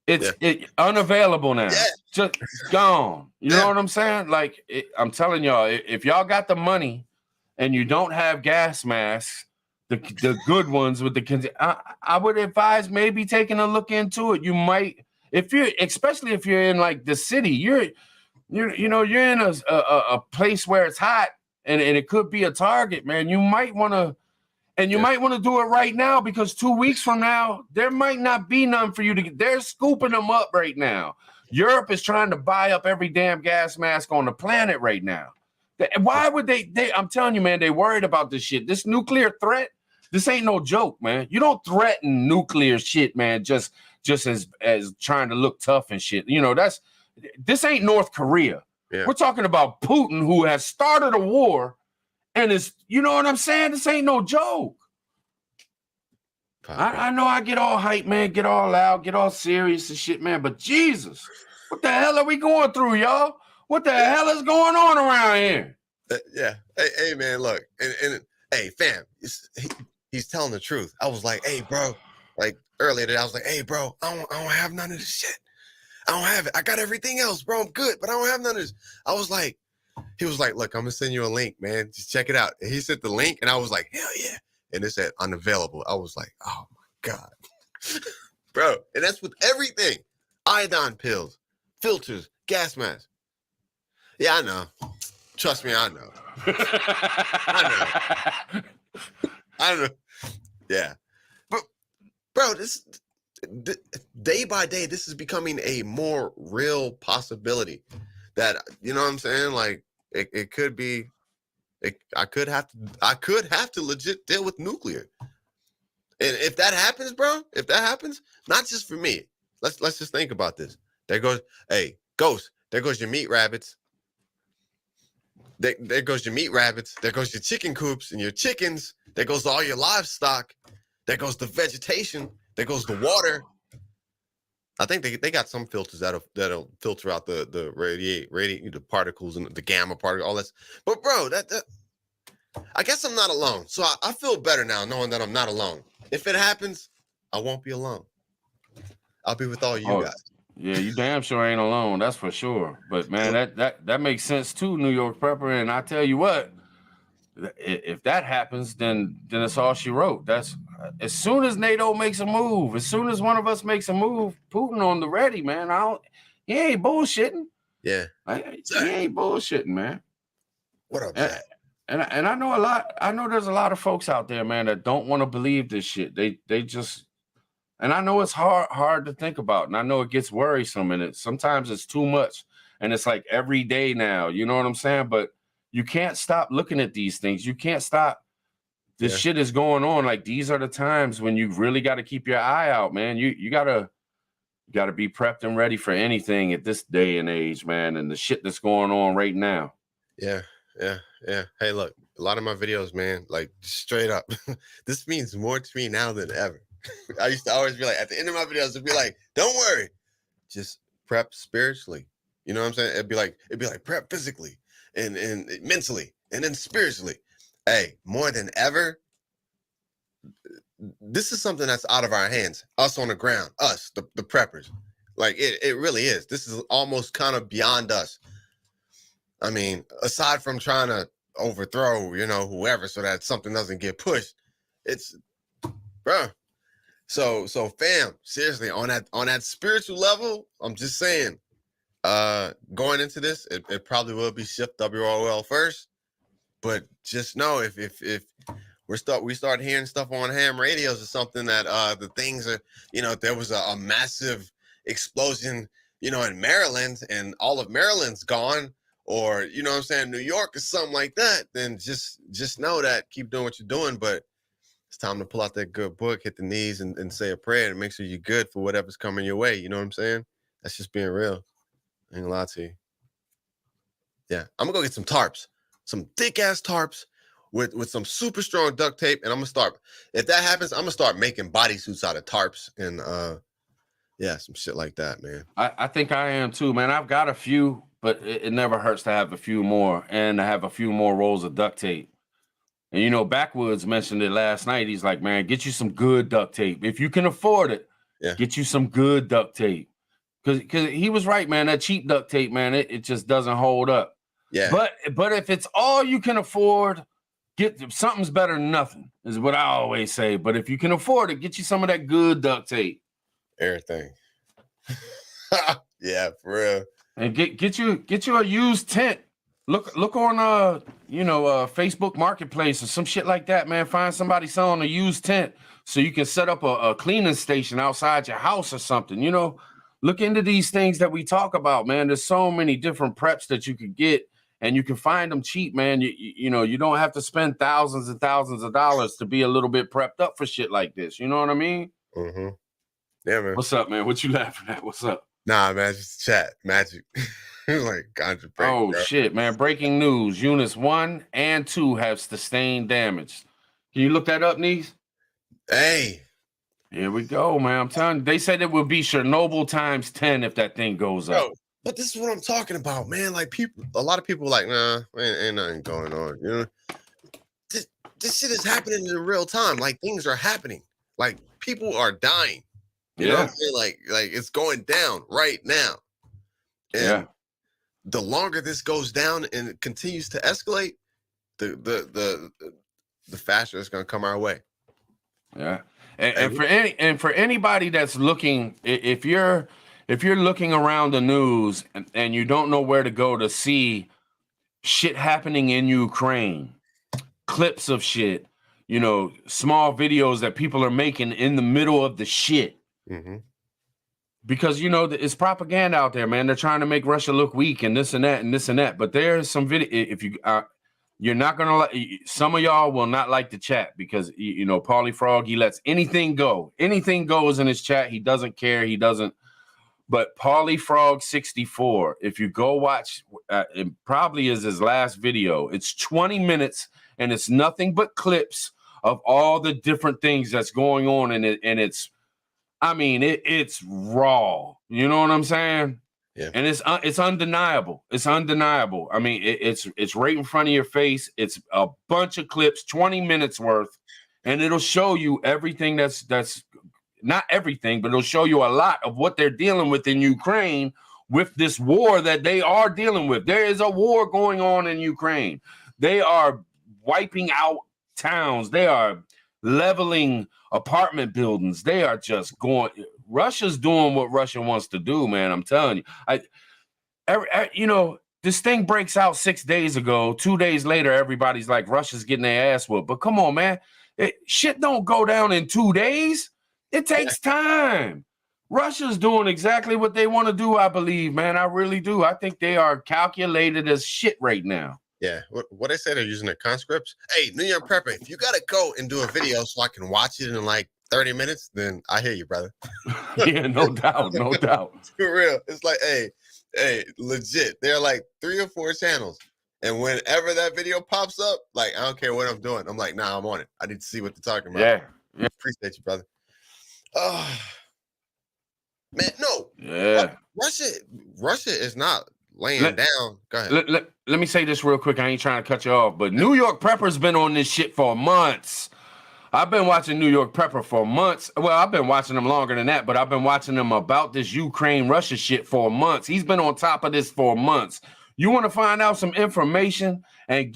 It's unavailable now. Yeah. Just gone. You know what I'm saying? Like, I'm telling y'all, if y'all got the money and you don't have gas masks, the good ones with I would advise maybe taking a look into it. You might, especially if you're in like the city, you're in a place where it's hot and it could be a target, man. You might want to. And you might want to do it right now because 2 weeks from now, there might not be none for you to get. They're scooping them up right now. Europe is trying to buy up every damn gas mask on the planet right now. Why would they? I'm telling you, man, they worried about this shit. This nuclear threat, this ain't no joke, man. You don't threaten nuclear shit, man, just as trying to look tough and shit. This ain't North Korea. Yeah. We're talking about Putin, who has started a war. And it's, you know what I'm saying? This ain't no joke. I know I get all hype, man, get all loud, get all serious and shit, man. But Jesus, what the hell are we going through, y'all? What the hell is going on around here? Yeah. Hey, man, look. And hey, fam, he's telling the truth. I was like, hey, bro, like earlier today, I was like, hey, bro, I don't have none of this shit. I don't have it. I got everything else, bro. I'm good, but I don't have none of this. He was like, look, I'm going to send you a link, man. Just check it out. And he sent the link, and I was like, hell yeah. And it said unavailable. I was like, oh, my God. Bro, and that's with everything. Iodine pills, filters, gas masks. Yeah, I know. Trust me, I know. I know. Yeah. But, bro, this day by day, this is becoming a more real possibility that, you know what I'm saying? Like, it could be, I could have to legit deal with nuclear. And if that happens, bro, not just for me, let's just think about this. There goes, hey, Ghost, there goes your meat rabbits. There goes your meat rabbits. There goes your chicken coops and your chickens. There goes all your livestock. There goes the vegetation. There goes the water. I think they got some filters that'll filter out the radiate the particles and the gamma particle, all that. But bro, that I guess I'm not alone. So I feel better now knowing that I'm not alone. If it happens, I won't be alone. I'll be with all you guys. Yeah, you damn sure ain't alone. That's for sure. But man, that makes sense too, New York Prepper. And I tell you what, if that happens, then it's all she wrote. That's as soon as NATO makes a move, as soon as one of us makes a move, Putin on the ready, man. He ain't bullshitting. Yeah, he ain't bullshitting, man. What up, Zach? And I know a lot. I know there's a lot of folks out there, man, that don't want to believe this shit. They just, and I know it's hard to think about, and I know it gets worrisome, and sometimes it's too much, and it's like every day now. You know what I'm saying? But you can't stop looking at these things. You can't stop. This shit is going on. Like, these are the times when you really got to keep your eye out, man. You gotta be prepped and ready for anything at this day and age, man. And the shit that's going on right now. Yeah. Hey, look, a lot of my videos, man, like straight up, this means more to me now than ever. I used to always be like, at the end of my videos, it'd be like, don't worry, just prep spiritually. You know what I'm saying? It'd be like prep physically and mentally and then spiritually. Hey, more than ever, this is something that's out of our hands. Us on the ground, us, the preppers. Like, it really is. This is almost kind of beyond us. I mean, aside from trying to overthrow, whoever, so that something doesn't get pushed, it's So fam, seriously, on that spiritual level, I'm just saying, going into this, it probably will be shift WRL first, but just know if we start hearing stuff on ham radios or something that the things are, there was a massive explosion, in Maryland and all of Maryland's gone, or you know what I'm saying, New York or something like that, then just know that keep doing what you're doing, but it's time to pull out that good book, hit the knees and say a prayer and make sure you're good for whatever's coming your way. You know what I'm saying? That's just being real. I ain't gonna lie to you. Yeah, I'm gonna go get some tarps, some thick ass tarps with some super strong duct tape, and I'm gonna start. If that happens, I'm gonna start making bodysuits out of tarps and some shit like that, man. I think I am too, man. I've got a few, but it never hurts to have a few more and to have a few more rolls of duct tape. And Backwoods mentioned it last night. He's like, man, get you some good duct tape. If you can afford it, get you some good duct tape. Because he was right, man. That cheap duct tape, man, it just doesn't hold up. Yeah. But if it's all you can afford, something's better than nothing, is what I always say. But if you can afford it, get you some of that good duct tape. Everything. Yeah, for real. And get you a used tent. Look on Facebook Marketplace or some shit like that, man. Find somebody selling a used tent so you can set up a cleaning station outside your house or something. Look into these things that we talk about, man. There's so many different preps that you could get, and you can find them cheap, man. You don't have to spend thousands and thousands of dollars to be a little bit prepped up for shit like this. You know what I mean? Mm-hmm. Yeah, man. What's up, man? What you laughing at? What's up? Nah, man, just chat magic. Like ganja break, oh, bro. Shit, man. Breaking news. Units 1 and 2 have sustained damage. Can you look that up, Niece? Hey. Here we go, man. I'm telling you, they said it would be Chernobyl times 10 if that thing goes up. But this is what I'm talking about, man. Like a lot of people are like, nah, ain't nothing going on. This shit is happening in real time. Like things are happening. Like people are dying. You know what I'm saying? Like it's going down right now. And the longer this goes down and it continues to escalate, the faster it's gonna come our way. Yeah. And for anybody that's looking, if you're looking around the news and you don't know where to go to see shit happening in Ukraine, clips of shit, small videos that people are making in the middle of the shit. Mm-hmm. Because it's propaganda out there, man. They're trying to make Russia look weak and this and that and this and that. But there's some video. If you're not gonna like, some of y'all will not like the chat because Paulie Frog, he lets anything go. Anything goes in his chat. He doesn't care. He doesn't. But Paulie Frog 64, if you go watch, it probably is his last video. It's 20 minutes and it's nothing but clips of all the different things that's going on in it, and it's raw. You know what I'm saying? Yeah. And it's undeniable. It's undeniable. I mean, it's right in front of your face. It's a bunch of clips, 20 minutes worth, and it'll show you everything that's not everything, but it'll show you a lot of what they're dealing with in Ukraine with this war that they are dealing with. There is a war going on in Ukraine. They are wiping out towns. They are leveling apartment buildings. They are just going. Russia's doing what Russia wants to do, man. I'm telling you. This thing breaks out 6 days ago. 2 days later, everybody's like, Russia's getting their ass whooped. But come on, man. Shit don't go down in 2 days. It takes time. Russia's doing exactly what they want to do, I believe, man. I really do. I think they are calculated as shit right now. Yeah. What they say they're using their conscripts. Hey, New York Prepper, if you got to go and do a video so I can watch it in like 30 minutes, then I hear you, brother. Yeah, no doubt. No doubt. For real. It's like, hey, legit. There are like 3 or 4 channels. And whenever that video pops up, like, I don't care what I'm doing. I'm like, nah, I'm on it. I need to see what they're talking about. Yeah. Appreciate you, brother. Oh, man, no. Yeah. Russia is not laying down. Go ahead. Let me say this real quick. I ain't trying to cut you off, but New York Prepper's been on this shit for months. I've been watching New York Prepper for months. Well, I've been watching him longer than that, but I've been watching him about this Ukraine-Russia shit for months. He's been on top of this for months. You want to find out some information and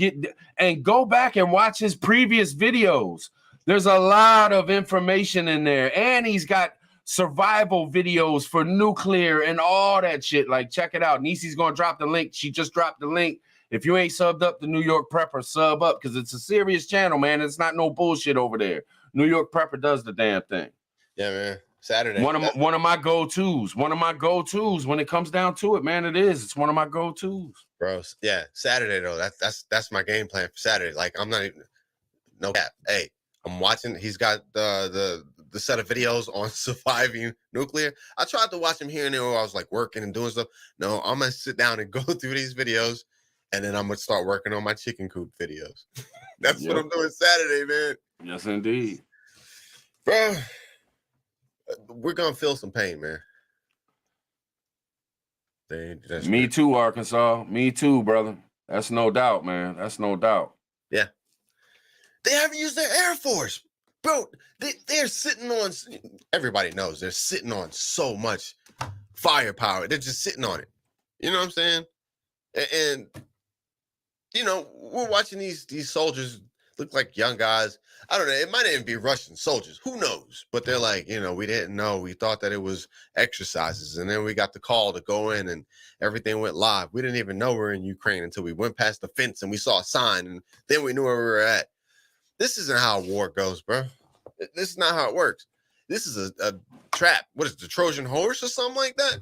go back and watch his previous videos. There's a lot of information in there, and he's got survival videos for nuclear and all that shit. Like, check it out. Niecy's gonna drop the link. She just dropped the link. If you ain't subbed up to New York Prepper, sub up, because it's a serious channel, man. It's not no bullshit over there. New York Prepper does the damn thing. Yeah, man. Saturday. One of my go-tos. One of my go-tos when it comes down to it, man. It is. It's one of my go-tos. Bro, yeah. Saturday though. That's my game plan for Saturday. Like, I'm not even no cap. Hey, I'm watching. He's got the set of videos on surviving nuclear. I tried to watch him here and there while I was like working and doing stuff. No, I'm gonna sit down and go through these videos, and then I'm gonna start working on my chicken coop videos. That's what I'm doing Saturday, man. Yes, indeed. Bro, we're gonna feel some pain, man. Me too, Arkansas. Me too, brother. That's no doubt, man. That's no doubt. Yeah. They haven't used their Air Force. Bro, they're sitting on, everybody knows they're sitting on so much firepower. They're just sitting on it. You know what I'm saying? And you know, we're watching these soldiers look like young guys. I don't know. It might even be Russian soldiers. Who knows? But they're like, you know, we didn't know. We thought that it was exercises. And then we got the call to go in and everything went live. We didn't even know we were in Ukraine until we went past the fence and we saw a sign. And then we knew where we were at. This isn't how war goes, bro. This is not how it works. This is a trap. What is it, the Trojan horse or something like that?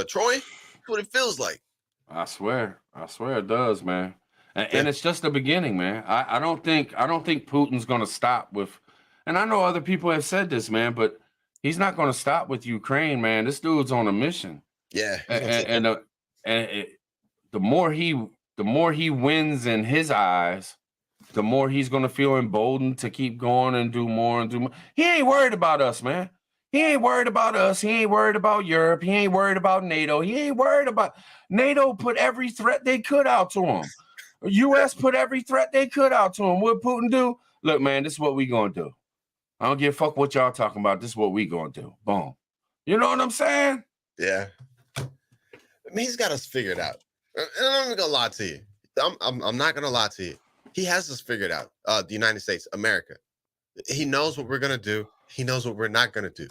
Troy? That's what it feels like. I swear it does, man. And it's just the beginning, man. I don't think Putin's gonna stop with, and I know other people have said this, man, but he's not gonna stop with Ukraine, man. This dude's on a mission. Yeah. And the more he wins in his eyes, the more he's gonna feel emboldened to keep going and do more and do more. He ain't worried about us, man. He ain't worried about us. He ain't worried about Europe. He ain't worried about NATO. He ain't worried about NATO. Put every threat they could out to him. U.S. put every threat they could out to him. What Putin do? Look, man, this is what we gonna do. I don't give a fuck what y'all talking about. This is what we gonna do. Boom. You know what I'm saying? Yeah. I mean, he's got us figured out. And I'm not even gonna lie to you. I'm not gonna lie to you. He has us figured out. The United States, America. He knows what we're gonna do. He knows what we're not gonna do.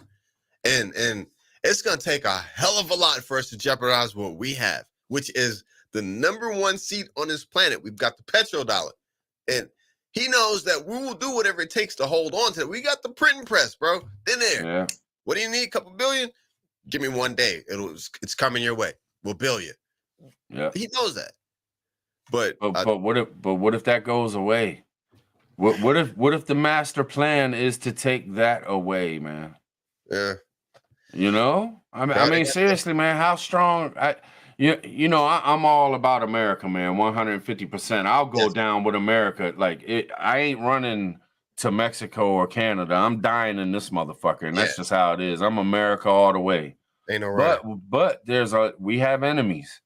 And it's gonna take a hell of a lot for us to jeopardize what we have, which is the #1 seat on this planet. We've got the petrodollar. And he knows that we will do whatever it takes to hold on to it. We got the printing press, bro. In there. Yeah. What do you need? A couple billion? Give me 1 day. It's coming your way. We'll bill you. Yeah. He knows that. But what if that goes away? What if the master plan is to take that away, man? Yeah. You know? I mean seriously, man, how strong you know, I'm all about America, man, 150%. I'll go down with America. Like, I ain't running to Mexico or Canada. I'm dying in this motherfucker, and that's just how it is. I'm America all the way. Ain't no right. But we have enemies,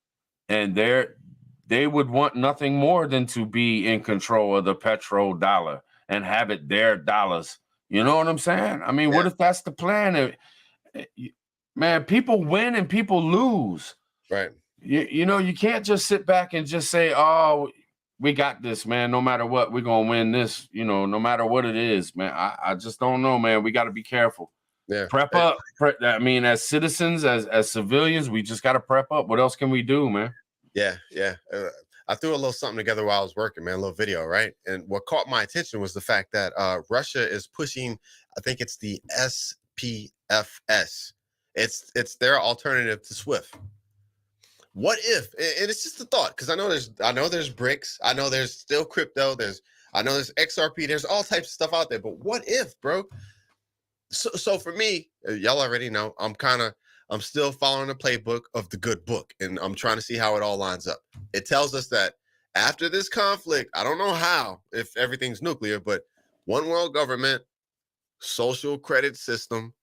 and they would want nothing more than to be in control of the petrodollar and have it their dollars. You know what I'm saying? I mean, what if that's the plan? Man, people win and people lose. Right. You know, you can't just sit back and just say, oh, we got this, man. No matter what, we're going to win this, you know, no matter what it is, man. I just don't know, man. We got to be careful. Yeah. Prep up. I mean, as citizens, as civilians, we just got to prep up. What else can we do, man? Yeah. I threw a little something together while I was working, man, a little video, right? And what caught my attention was the fact that Russia is pushing, I think it's the SPFS. It's their alternative to SWIFT. What if, and it's just a thought, because I know there's BRICS, I know there's still crypto, I know there's XRP, there's all types of stuff out there, but what if, bro? So for me, y'all already know, I'm still following the playbook of the good book, and I'm trying to see how it all lines up. It tells us that after this conflict, I don't know how, if everything's nuclear, but one world government, social credit system,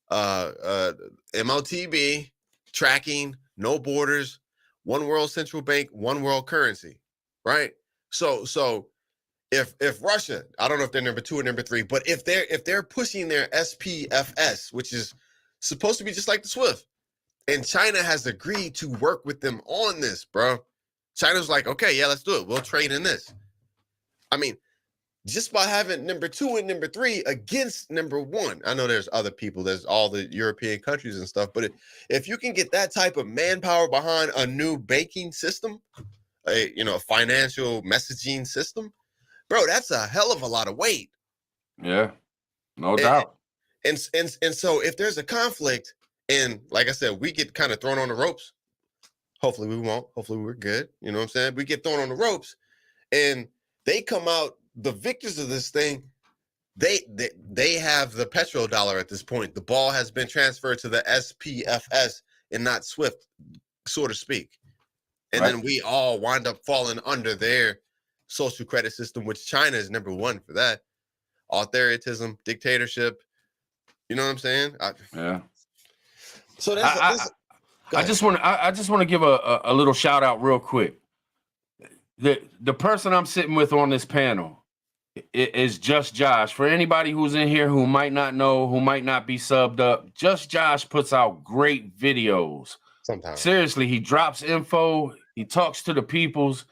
MOTB, tracking, no borders, one world central bank, one world currency, right? So if Russia, I don't know if they're number 2 or number 3, but if they're pushing their SPFS, which is supposed to be just like the SWIFT, and China has agreed to work with them on this, bro. China's like, okay, yeah, let's do it. We'll trade in this. I mean, just by having number 2 and number 3 against number 1. I know there's other people, there's all the European countries and stuff, but if you can get that type of manpower behind a new banking system, a financial messaging system, bro, that's a hell of a lot of weight. Yeah, no doubt. And so if there's a conflict, and like I said, we get kind of thrown on the ropes. Hopefully we won't. Hopefully we're good. You know what I'm saying? We get thrown on the ropes, and they come out the victors of this thing. They have the petrodollar at this point. The ball has been transferred to the SPFS and not SWIFT, so to speak. And then we all wind up falling under their social credit system, which China is number 1 for that. Authoritarianism, dictatorship. You know what I'm saying? Yeah. So I just want to give a little shout out real quick. The person I'm sitting with on this panel is Just Josh. For anybody who's in here who might not know, who might not be subbed up, Just Josh puts out great videos. Sometimes. Seriously, he drops info. He talks to the peoples.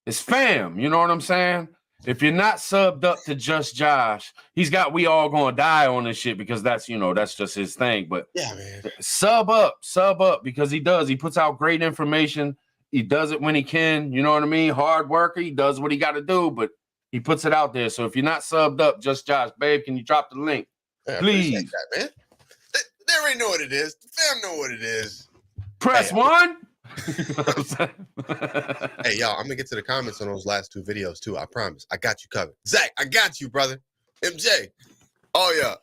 It's fam. You know what I'm saying? If you're not subbed up to Just Josh, he's got We All Gonna Die on this shit because that's just his thing. But yeah, man, sub up because he does. He puts out great information. He does it when he can. You know what I mean? Hard worker. He does what he got to do, but he puts it out there. So if you're not subbed up, Just Josh, babe, can you drop the link, please? That, man. They already know what it is. The fam know what it is. Press 1. Hey, y'all, I'm gonna get to the comments on those last 2 videos too. I promise. I got you covered. Zach, I got you, brother. MJ. Oh yeah.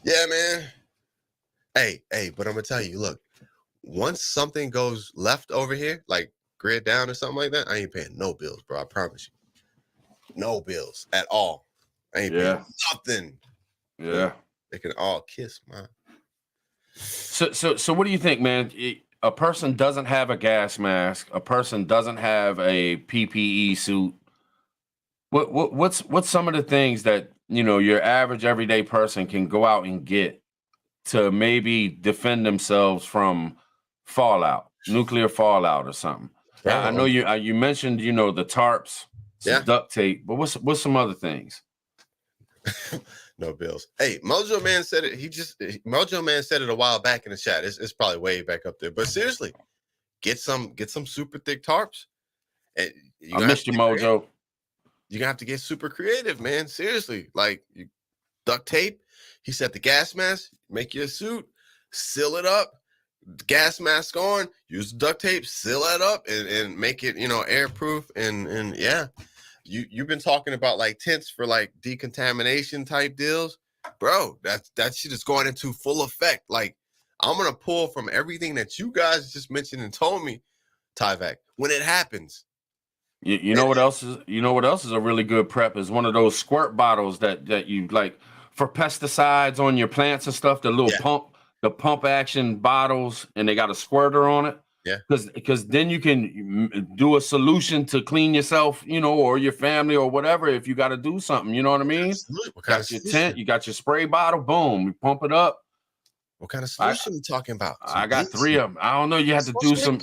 Yeah, man. Hey, but I'm gonna tell you, look, once something goes left over here, like grid down or something like that, I ain't paying no bills, bro. I promise you. No bills at all. I ain't paying nothing. Yeah. They can all kiss, man. So what do you think, man? A person doesn't have a gas mask. A person doesn't have a PPE suit. What's some of the things that your average everyday person can go out and get to maybe defend themselves from fallout, nuclear fallout, or something? I know you mentioned the tarps, duct tape, but what's some other things? No bills. Hey, Mojo Man said it. Mojo Man said it a while back in the chat. It's probably way back up there. But seriously, get some super thick tarps. And I missed you, Mojo. You're gonna have to get super creative, man. Seriously, like duct tape. He said the gas mask. Make your suit, seal it up. Gas mask on. Use duct tape. Seal that up and make it airproof and yeah. You've been talking about like tents for like decontamination type deals, bro. That shit is going into full effect. Like I'm gonna pull from everything that you guys just mentioned and told me, Tyvek, when it happens. You know what else is? You know what else is a really good prep is one of those squirt bottles that you like for pesticides on your plants and stuff. The little pump action bottles, and they got a squirter on it. Yeah, because then you can do a solution to clean yourself, or your family or whatever. If you got to do something, you know what I mean? What got your tent, you got your spray bottle, boom, you pump it up. What kind of solution are you talking about? I got 3 of them. I don't know. You have to do some.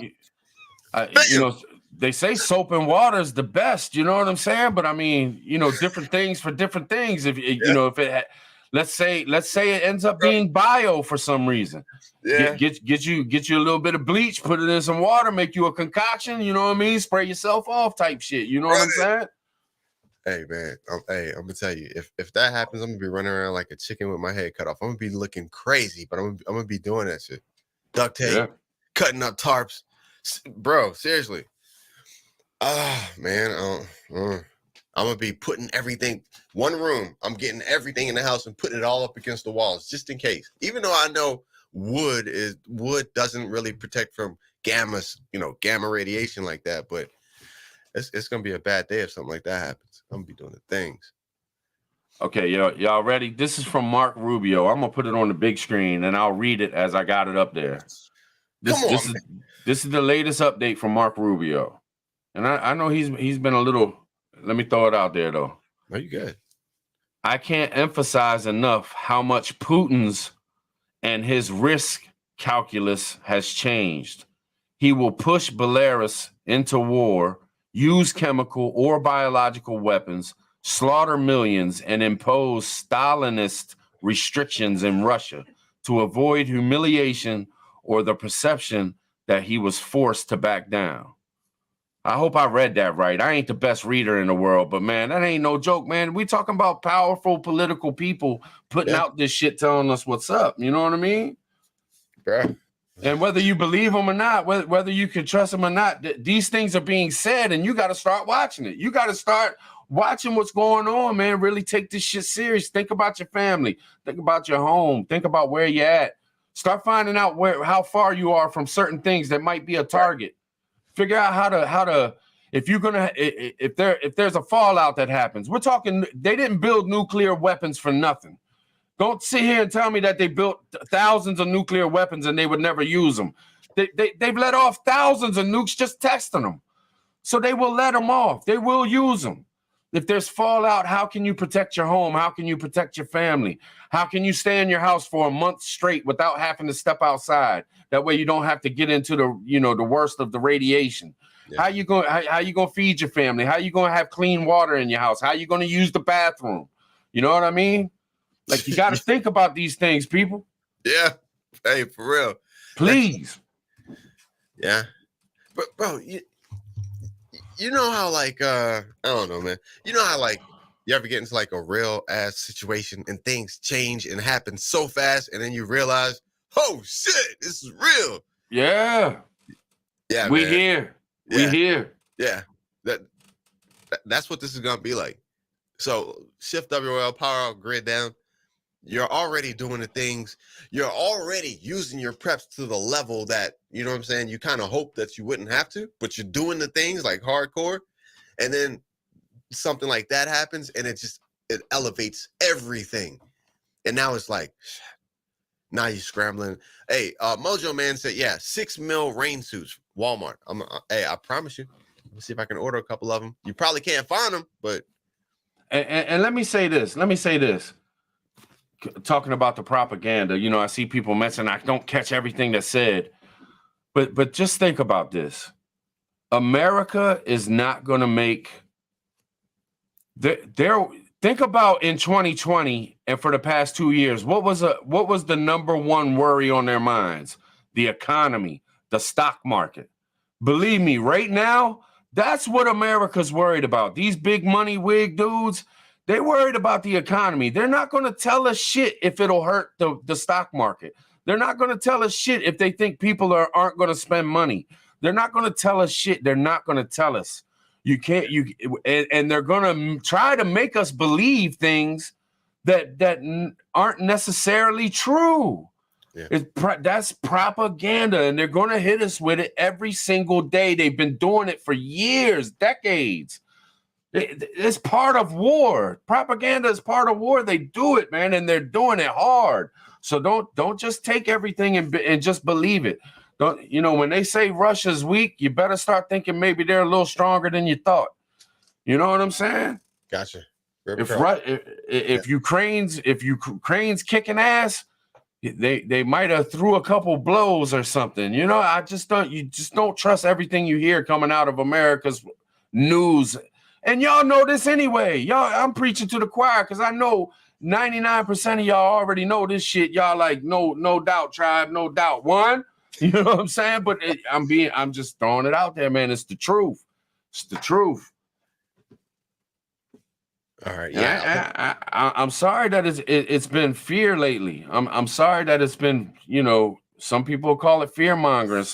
They say soap and water is the best. You know what I'm saying? But I mean, different things for different things. If if it. Let's say it ends up being bio for some reason. Yeah. Get you a little bit of bleach, put it in some water, make you a concoction, you know what I mean? Spray yourself off type shit. You know what I'm saying? Hey man, I'm gonna tell you, if that happens, I'm gonna be running around like a chicken with my head cut off. I'm gonna be looking crazy, but I'm gonna be doing that shit. Duct tape, cutting up tarps. Bro, seriously. Man, I'm gonna be putting everything, one room, I'm getting everything in the house and putting it all up against the walls just in case. Even though I know wood doesn't really protect from gamma radiation like that, but it's gonna be a bad day if something like that happens. I'm gonna be doing the things. Okay, y'all ready? This is from Mark Rubio. I'm gonna put it on the big screen and I'll read it as I got it up there. This is the latest update from Mark Rubio. And I know he's been a little. Let me throw it out there, though. No, you good. I can't emphasize enough how much Putin's and his risk calculus has changed. He will push Belarus into war, use chemical or biological weapons, slaughter millions, and impose Stalinist restrictions in Russia to avoid humiliation or the perception that he was forced to back down. I hope I read that right. I ain't the best reader in the world, but man, that ain't no joke, man. We talking about powerful political people putting out this shit, telling us what's up. You know what I mean? Bruh. And whether you believe them or not, whether you can trust them or not, these things are being said, and you got to start watching it. You got to start watching what's going on, man. Really take this shit serious. Think about your family. Think about your home. Think about where you're at. Start finding out how far you are from certain things that might be a target. Figure out how to if you're gonna if there's a fallout that happens. We're talking they didn't build nuclear weapons for nothing. Don't sit here and tell me that they built thousands of nuclear weapons and they would never use them. They've let off thousands of nukes just testing them. So they will let them off. They will use them. If there's fallout, how can you protect your home? How can you protect your family? How can you stay in your house for a month straight without having to step outside? That way you don't have to get into the worst of the radiation. Yeah. How you gonna feed your family? How you gonna have clean water in your house? How you gonna use the bathroom? You know what I mean? Like, you got to think about these things, people. Yeah. Hey, for real. Please. Yeah. But bro, you know how like I don't know, man. You know how like you ever get into like a real ass situation and things change and happen so fast, and then you realize, oh shit, this is real. Yeah. Yeah. We here. Yeah. We here. Yeah. That's what this is gonna be like. So shift WL, power out, grid down. You're already doing the things. You're already using your preps to the level that, you know what I'm saying, you kind of hope that you wouldn't have to, but you're doing the things like hardcore. And then something like that happens and it elevates everything. And now it's like, now you're scrambling. Hey, Mojo Man said, yeah, 6 mil rain suits, Walmart. Hey, I promise you. Let's see if I can order a couple of them. You probably can't find them, but. And let me say this. Talking about the propaganda, I see people mention I don't catch everything that's said, but just think about this. America is not going to make think about in 2020 and for the past 2 years, what was the number one worry on their minds? The economy, the stock market. Believe me, right now, that's what America's worried about. These big money wig dudes, they worried about the economy. They're not going to tell us shit if it'll hurt the stock market. They're not going to tell us shit if they think people aren't going to spend money. They're not going to tell us shit. They're not going to tell us. And they're going to try to make us believe things that aren't necessarily true. Yeah. That's propaganda, and they're going to hit us with it every single day. They've been doing it for years, decades. It's part of war. Propaganda is part of war. They do it, man, and they're doing it hard. So don't just take everything and just believe it. When they say Russia's weak, you better start thinking maybe they're a little stronger than you thought. You know what I'm saying? Gotcha. If Ukraine's kicking ass, they might have threw a couple blows or something. You just don't trust everything you hear coming out of America's news. And y'all know this anyway. I'm preaching to the choir because I know 99% of y'all already know this shit. Y'all like, no doubt, tribe, no doubt. One, you know what I'm saying? But I'm just throwing it out there, man. It's the truth. It's the truth. All right. Yeah. I'm sorry that it's been fear lately. I'm sorry that it's been, some people call it fear mongering,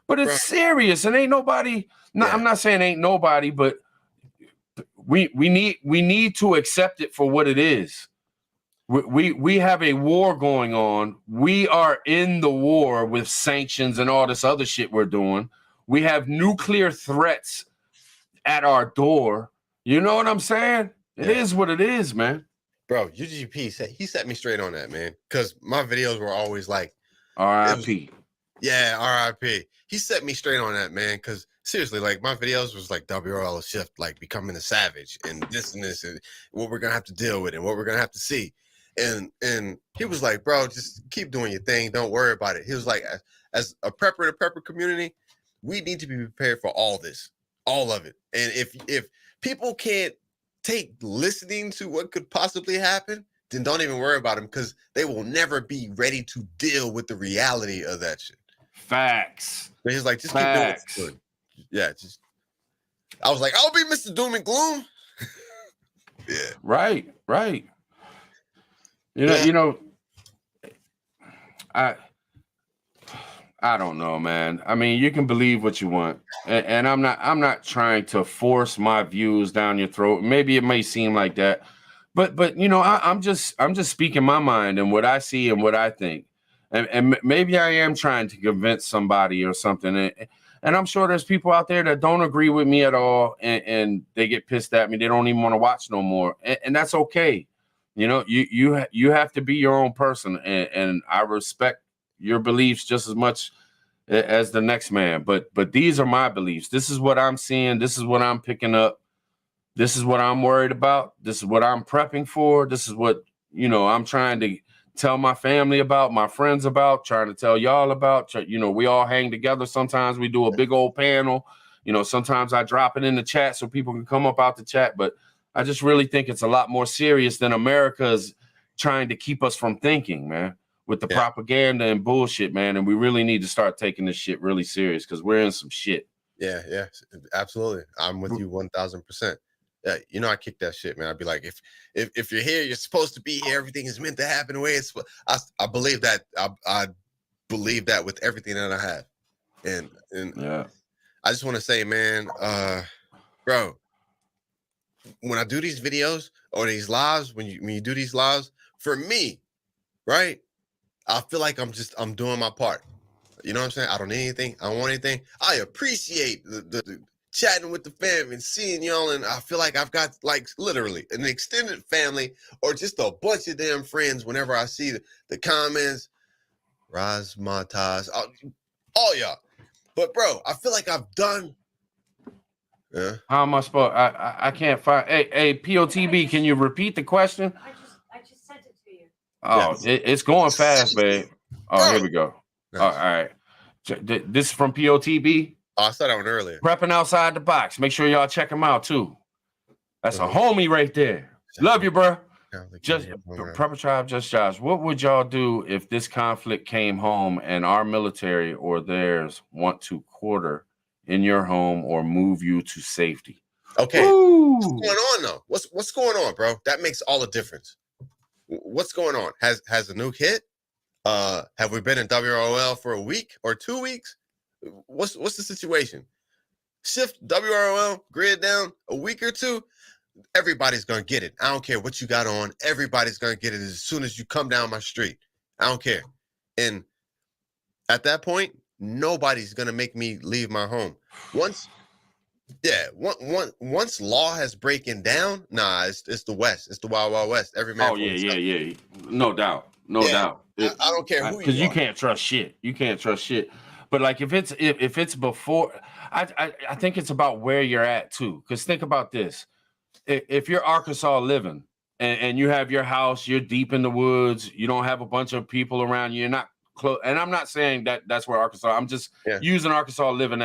but it's serious. And ain't nobody. No, I'm not saying ain't nobody, but we need to accept it for what it is. We have a war going on. We are in the war with sanctions and all this other shit we're doing. We have nuclear threats at our door. You know what I'm saying? It is what it is, man. Bro, UGP he set me straight on that, man. Because my videos were always like R.I.P. Yeah, R.I.P. He set me straight on that, man. Because seriously, like my videos was like WRL shift, like becoming a savage and this and what we're gonna have to deal with and what we're gonna have to see. And he was like, bro, just keep doing your thing. Don't worry about it. He was like, as a prepper in the prepper community, we need to be prepared for all this, all of it. And if people can't take listening to what could possibly happen, then don't even worry about them, because they will never be ready to deal with the reality of that shit. Facts. They're just like, just keep doing what you're doing. Yeah, just. I was like, I'll be Mr. Doom and Gloom. Yeah. Right. You know, I don't know, man. I mean, you can believe what you want, and I'm not trying to force my views down your throat. Maybe it may seem like that, but you know, I'm just speaking my mind and what I see and what I think, and maybe I am trying to convince somebody or something. And I'm sure there's people out there that don't agree with me at all, and they get pissed at me. They don't even want to watch no more, and that's okay. You know, you have to be your own person, and I respect your beliefs just as much as the next man. But these are my beliefs. This is what I'm seeing. This is what I'm picking up. This is what I'm worried about. This is what I'm prepping for. This is what, you know, I'm trying to tell my family about, my friends about, trying to tell y'all about. You know, we all hang together. Sometimes we do a big old panel. You know, sometimes I drop it in the chat so people can come up out the chat. But I just really think it's a lot more serious than America's trying to keep us from thinking, man, with the propaganda and bullshit, man. And we really need to start taking this shit really serious, because we're in some shit. Yeah, absolutely. I'm with you 1000%. Yeah, you know, I kick that shit, man. I'd be like, if you're here, you're supposed to be here. Everything is meant to happen the way it's. I believe that. I believe that with everything that I have, and yeah. I just want to say, man, bro, when I do these videos or these lives, when you do these lives, for me, right, I feel like I'm doing my part. You know what I'm saying? I don't need anything. I don't want anything. I appreciate the chatting with the family and seeing y'all, and I feel like I've got, like, literally an extended family or just a bunch of damn friends. Whenever I see the comments, Razmataz, all y'all. But bro, I feel like I've done. Yeah. How am I supposed? I can't find. Hey, POTB, can you repeat the question? I just sent it to you. Oh, yes. It's going fast, babe. Oh, bro. Here we go. Nice. All right. This is from POTB. Oh, I saw that one earlier. Prepping outside the box. Make sure y'all check him out too. That's a homie right there. Love you, bro. Just Prepper Tribe, Just Josh. What would y'all do if this conflict came home and our military or theirs want to quarter in your home or move you to safety? Okay. Ooh. What's going on though? What's going on, bro? That makes all the difference. What's going on? Has the nuke hit? Have we been in WROL for a week or 2 weeks? What's the situation? Shift WROL grid down a week or two. Everybody's gonna get it. I don't care what you got on. Everybody's gonna get it as soon as you come down my street. I don't care. And at that point, nobody's gonna make me leave my home. Once law has breaking down, nah, it's the West. It's the Wild Wild West. Every man. Oh yeah. No doubt. No doubt. I don't care who because you can't trust shit. You can't trust shit. But like if it's before, I think it's about where you're at too. Because think about this: if you're Arkansas living and you have your house, you're deep in the woods, you don't have a bunch of people around you, you're not close. And I'm not saying that's where Arkansas. I'm just using Arkansas living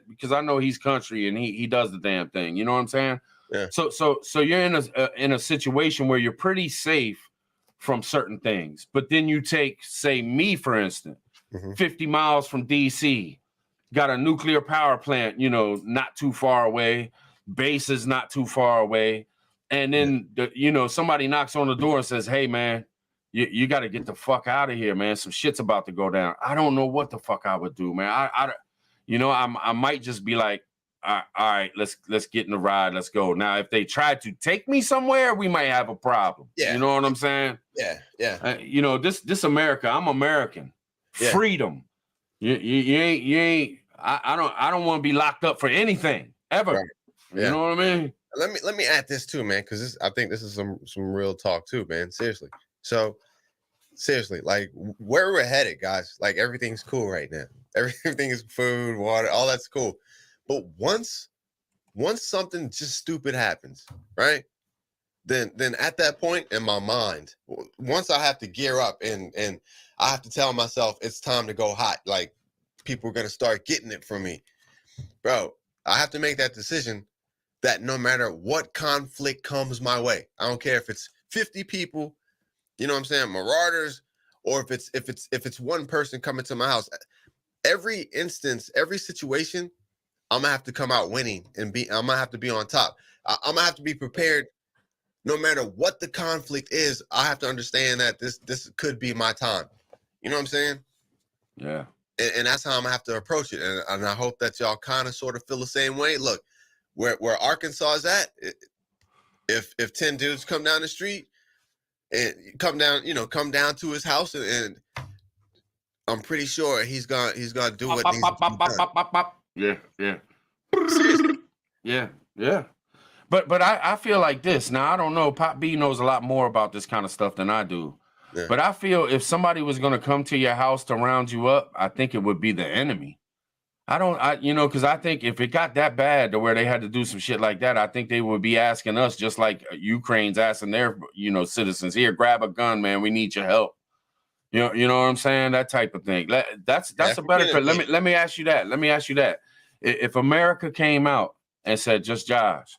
because I know he's country and he does the damn thing. You know what I'm saying? Yeah. So you're in a situation where you're pretty safe from certain things, but then you take, say, me for instance, 50 miles from DC, got a nuclear power plant, you know, not too far away, base is not too far away, and then somebody knocks on the door and says, "Hey, man, you got to get the fuck out of here, man. Some shit's about to go down." I don't know what the fuck I would do, man. I might just be like, all right, let's get in the ride. Let's go. Now, if they try to take me somewhere, we might have a problem. Yeah. You know what I'm saying? Yeah. This America, I'm American. Yeah. Freedom. You ain't. I don't want to be locked up for anything ever. Right. Yeah. You know what I mean? Let me add this too, man, because I think this is some real talk too, man. Seriously. So seriously, like where we're headed, guys. Like everything's cool right now. Everything is food, water, all that's cool. But once something just stupid happens, right? Then at that point in my mind, once I have to gear up and I have to tell myself it's time to go hot, like people are gonna start getting it from me, bro. I have to make that decision that no matter what conflict comes my way, I don't care if it's 50 people, you know what I'm saying, marauders, or if it's one person coming to my house, every instance, every situation, I'm gonna have to come out winning and I'm gonna have to be on top. I'm gonna have to be prepared no matter what the conflict is. I have to understand that this could be my time. You know what I'm saying? Yeah. And that's how I'm gonna have to approach it. And I hope that y'all kind of sort of feel the same way. Look, where Arkansas is at, if 10 dudes come down the street and come down to his house, and I'm pretty sure he's gonna do what needs to be done. Yeah. Yeah. But I feel like this. Now, I don't know. Pop B knows a lot more about this kind of stuff than I do. Yeah. But I feel if somebody was going to come to your house to round you up, I think it would be the enemy. Because I think if it got that bad to where they had to do some shit like that, I think they would be asking us, just like Ukraine's asking their, citizens, here, grab a gun, man. We need your help. You know what I'm saying? That type of thing. That's a better. Let me ask you that. If America came out and said, just Josh,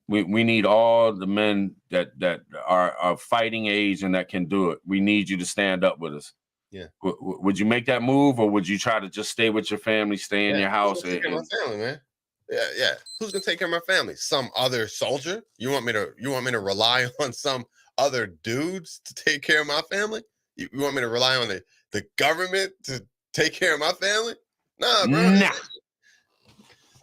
we need all the men that are fighting age and that can do it. We need you to stand up with us. Yeah. Would you make that move, or would you try to just stay with your family, stay in your house? Take care of my family, man. Yeah. Who's gonna take care of my family? Some other soldier? You want me to rely on some other dudes to take care of my family? You want me to rely on the government to take care of my family? Nah, bro. Nah.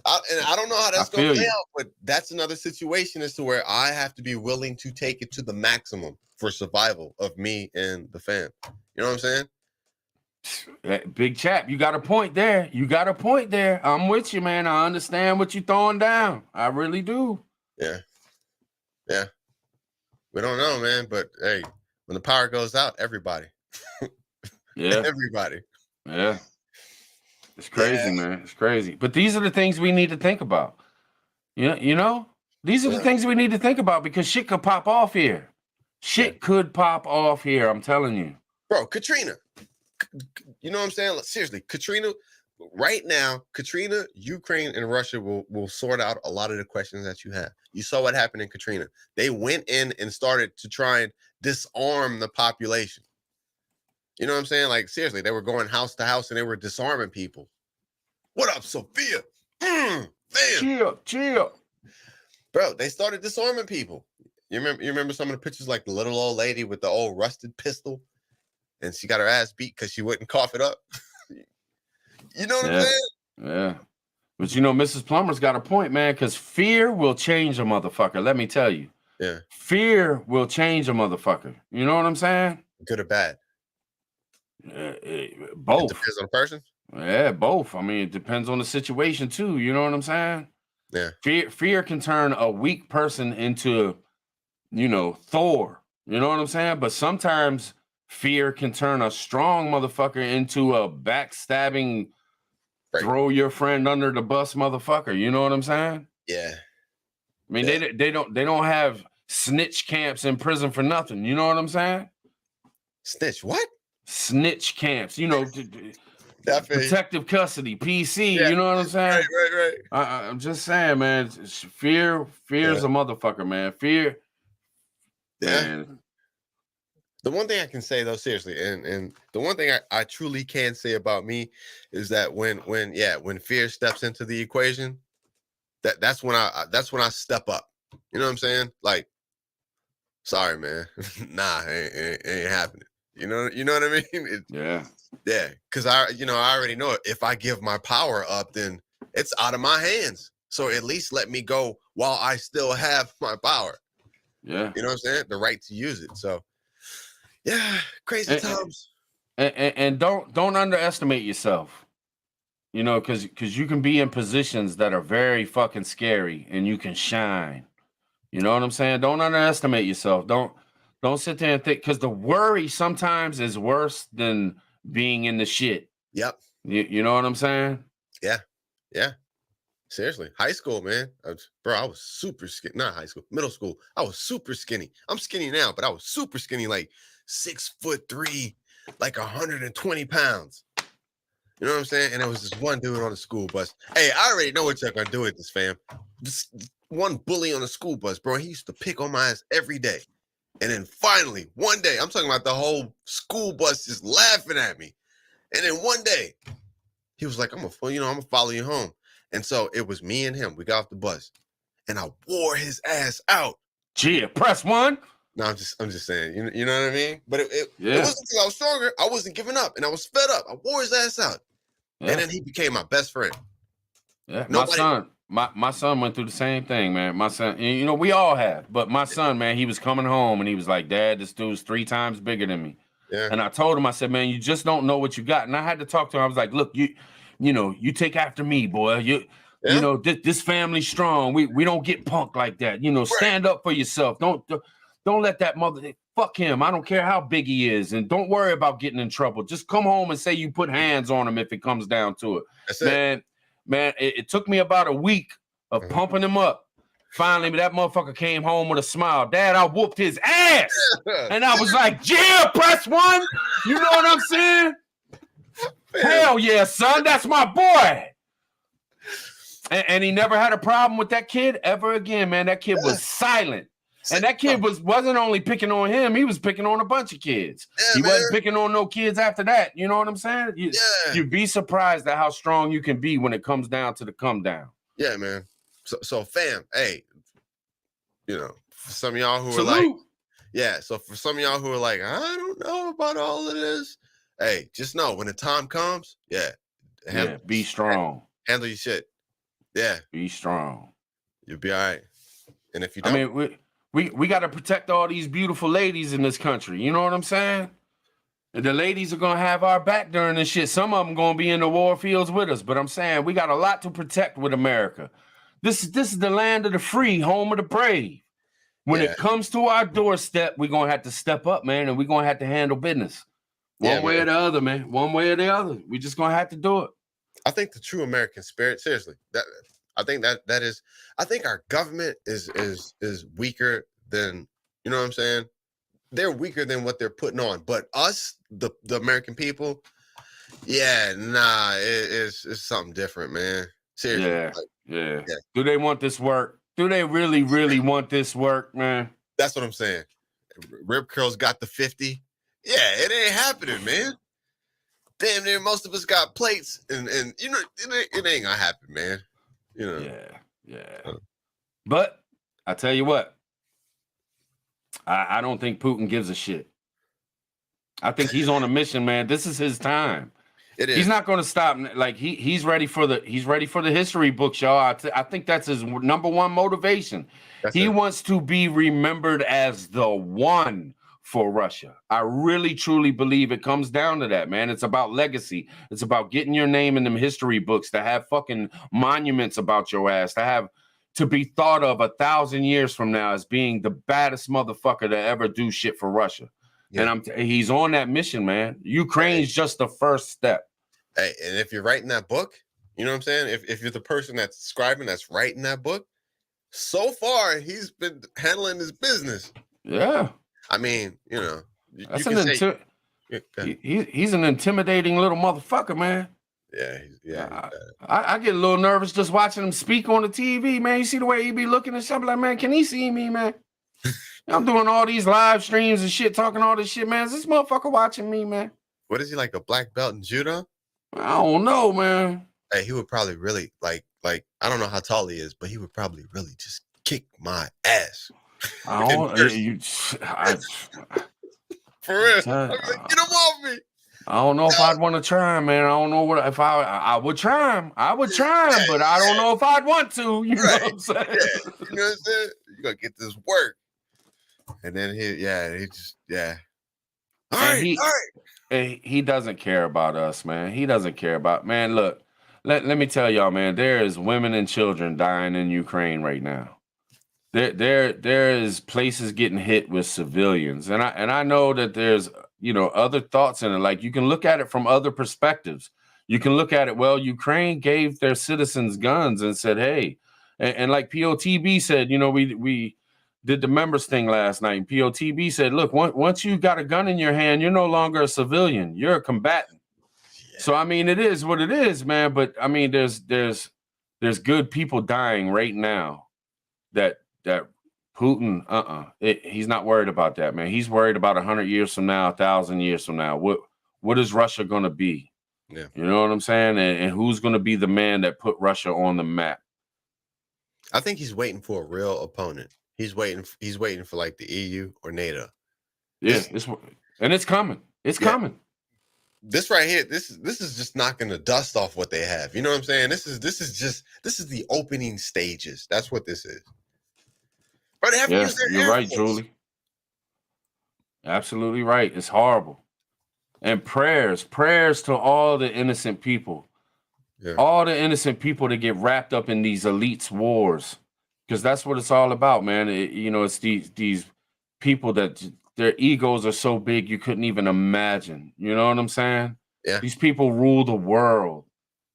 I don't know how that's going to play out, but that's another situation as to where I have to be willing to take it to the maximum for survival of me and the fam. You know what I'm saying? Big chap, you got a point there. I'm with you, man. I understand what you're throwing down. I really do. Yeah. We don't know, man, but hey, when the power goes out, everybody. Yeah. Everybody. Yeah. It's crazy, man. It's crazy. But these are the things we need to think about. These are the things we need to think about, because shit could pop off here. Could pop off here. I'm telling you. Bro, Katrina. You know what I'm saying? Seriously, Katrina, right now, Ukraine, and Russia will sort out a lot of the questions that you have. You saw what happened in Katrina. They went in and started to try and disarm the population. You know what I'm saying? Like, seriously, they were going house to house and they were disarming people. What up, Sophia? Damn. Chill. Bro, they started disarming people. You remember some of the pictures, like the little old lady with the old rusted pistol, and she got her ass beat because she wouldn't cough it up. You know what I'm saying? Yeah. But Mrs. Plummer's got a point, man, because fear will change a motherfucker. Let me tell you. Yeah. Fear will change a motherfucker. You know what I'm saying? Good or bad? Both. It depends on the person. Yeah, both. I mean, it depends on the situation too. You know what I'm saying? Yeah. Fear can turn a weak person into, Thor. You know what I'm saying? But sometimes fear can turn a strong motherfucker into a backstabbing, throw your friend under the bus motherfucker. You know what I'm saying? Yeah. I mean, they don't have snitch camps in prison for nothing. You know what I'm saying? Snitch what? Snitch camps, protective custody, PC. You know what I'm saying? Right. I'm just saying, man. Fear is a motherfucker, man. Fear. Yeah. Man. The one thing I can say, though, seriously, and the one thing I truly can say about me is that when fear steps into the equation, that's when I step up. You know what I'm saying? Like, sorry, man. Nah, it ain't happening. You know what I mean? Yeah. Because I already know it. If I give my power up, then it's out of my hands. So at least let me go while I still have my power. Yeah. You know what I'm saying? The right to use it. So yeah, crazy times. And don't underestimate yourself. Because you can be in positions that are very fucking scary and you can shine. You know what I'm saying? Don't underestimate yourself. Don't sit there and think, because the worry sometimes is worse than being in the shit. Yep. You know what I'm saying? Yeah. Seriously, high school, man. I was super skinny. Not high school, middle school. I was super skinny. I'm skinny now, but I was super skinny, like 6'3", like 120 pounds. You know what I'm saying? And there was this one dude on the school bus. Hey, I already know what you're gonna do with this, fam. Just one bully on the school bus, bro. He used to pick on my ass every day. And then finally, one day, I'm talking about the whole school bus just laughing at me. And then one day, he was like, I'm gonna follow you home. And so it was me and him. We got off the bus. And I wore his ass out. Gee, press one. No, I'm just saying, you know what I mean? But it wasn't until I was stronger. I wasn't giving up, and I was fed up. I wore his ass out, and then he became my best friend. Yeah, my son went through the same thing, man. My son, we all have, but my son, man, he was coming home and he was like, "Dad, this dude's 3 times bigger than me." Yeah. And I told him, I said, "Man, you just don't know what you got." And I had to talk to him. I was like, "Look, you take after me, boy. You know, this family's strong. We don't get punked like that. Stand up for yourself. Don't let that fuck him. I don't care how big he is. And don't worry about getting in trouble. Just come home and say you put hands on him if it comes down to it." That's it. Man, it took me about a week of pumping him up. Finally, that motherfucker came home with a smile. "Dad, I whooped his ass." And I was like, "Yeah, press one." You know what I'm saying? Hell yeah, son. That's my boy. And he never had a problem with that kid ever again, man. That kid was silent. And that kid wasn't only picking on him, he was picking on a bunch of kids. He wasn't picking on no kids after that. You know what I'm saying? You'd be surprised at how strong you can be when it comes down to the come down. Yeah, man. So fam, hey, for some of y'all who are like, so for some of y'all who are like, I don't know about all of this. Hey, just know when the time comes, be strong. Handle your shit. Yeah. Be strong. You'll be all right. And if you don't, I mean, we got to protect all these beautiful ladies in this country. You know what I'm saying? The ladies are going to have our back during this shit. Some of them going to be in the war fields with us. But I'm saying we got a lot to protect with America. This is the land of the free, home of the brave. When it comes to our doorstep, we're going to have to step up, man, and we're going to have to handle business. One way or the other, man. One way or the other. We just going to have to do it. I think the true American spirit, seriously, I think our government is weaker than, you know what I'm saying? They're weaker than what they're putting on. But us, the American people, it's something different, man. Seriously. Yeah. Do they want this work? Do they really, really want this work, man? That's what I'm saying. Rip Curl's got the 50. Yeah, it ain't happening, man. Damn near most of us got plates, and it ain't gonna happen, man. Yeah. But I tell you what, I don't think Putin gives a shit. I think he's on a mission, man. This is his time. It is. He's not going to stop. Like he's ready for the history books, y'all. I think that's his number one motivation. He wants to be remembered as the one for Russia. I really, truly believe it comes down to that, man. It's about legacy. It's about getting your name in them history books, to have fucking monuments about your ass, to be thought of 1,000 years from now as being the baddest motherfucker to ever do shit for Russia. Yeah. And he's on that mission, man. Ukraine's just the first step. Hey, and if you're writing that book, you know what I'm saying? If you're the person that's scribing, that's writing that book, so far he's been handling his business. Yeah. I mean, he's an intimidating little motherfucker, man. Yeah. I get a little nervous just watching him speak on the TV, man. You see the way he be looking and something like, man, can he see me, man? I'm doing all these live streams and shit, talking all this shit, man. Is this motherfucker watching me, man? What is he, like a black belt in judo? I don't know, man. Hey, he would probably really like I don't know how tall he is, but he would probably really just kick my ass. For real. Get him off me. I don't know if I'd want to try him, man. I don't know if I would try him. I would try him, but I don't know if I'd want to. You know what I'm saying? Yeah. You know what I'm saying? You're going to get this work. And then All right. He doesn't care about us, man. He doesn't care about, man, look, let me tell y'all, man, there is women and children dying in Ukraine right now. There is places getting hit with civilians. And I know that there's, other thoughts in it. Like, you can look at it from other perspectives. You can look at it, well, Ukraine gave their citizens guns and said, hey, and like POTB said, we did the members thing last night. And POTB said, look, once you got a gun in your hand, you're no longer a civilian. You're a combatant. Yeah. So, I mean, it is what it is, man. But I mean, there's good people dying right now that Putin, he's not worried about that, man. He's worried about 100 years from now, 1,000 years from now. What is Russia going to be? Yeah. You know what I'm saying? And who's going to be the man that put Russia on the map? I think he's waiting for a real opponent. He's waiting for like the EU or NATO. Yeah, and it's coming. It's coming. This right here, this is just knocking the dust off what they have. You know what I'm saying? This is the opening stages. That's what this is. But they haven't used their you're right, Julie. Absolutely right. It's horrible. And prayers to all the innocent people. Yeah. All the innocent people that get wrapped up in these elites' wars. Because that's what it's all about, man. It's these people that their egos are so big you couldn't even imagine. You know what I'm saying? Yeah. These people rule the world.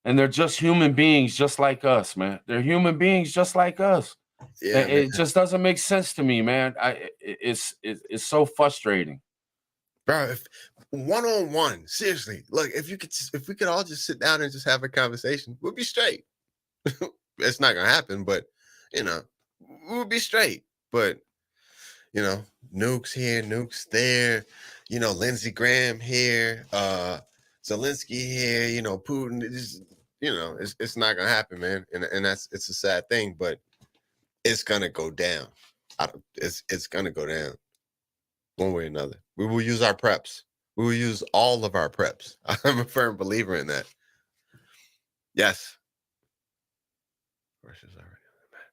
And they're just human beings just like us, man. They're human beings just like us. Yeah, it just doesn't make sense to me, man. It's so frustrating. Bro, if one-on-one, seriously, look, if we could all just sit down and just have a conversation, we'll be straight. It's not gonna happen, but we'll be straight. But nukes here, nukes there, Lindsey Graham here, Zelensky here, Putin. It's not gonna happen, man. And it's a sad thing, but it's gonna go down. It's gonna go down one way or another. We will use our preps. We will use all of our preps. I'm a firm believer in that. Yes. Russia's already on the map.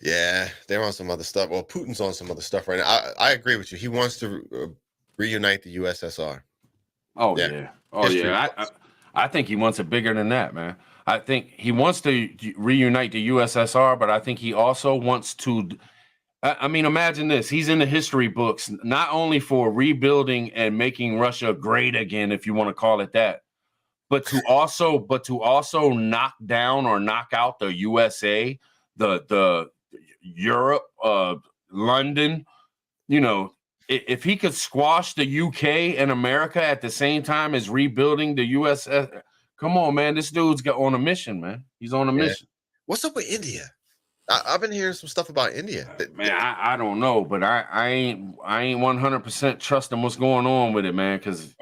Yeah, they're on some other stuff. Well, Putin's on some other stuff right now. I agree with you. He wants to reunite the USSR. Oh yeah. Oh yeah. I think he wants it bigger than that, man. I think he wants to reunite the USSR, but I think he also wants to. I mean, imagine this. He's in the history books, not only for rebuilding and making Russia great again, if you want to call it that, but to also knock down or knock out the USA, the Europe, London. If he could squash the UK and America at the same time as rebuilding the US, come on, man. This dude's on a mission, man. He's on a mission. What's up with India? I've been hearing some stuff about India. Man, I don't know, but I ain't 100% trusting what's going on with it, man. Because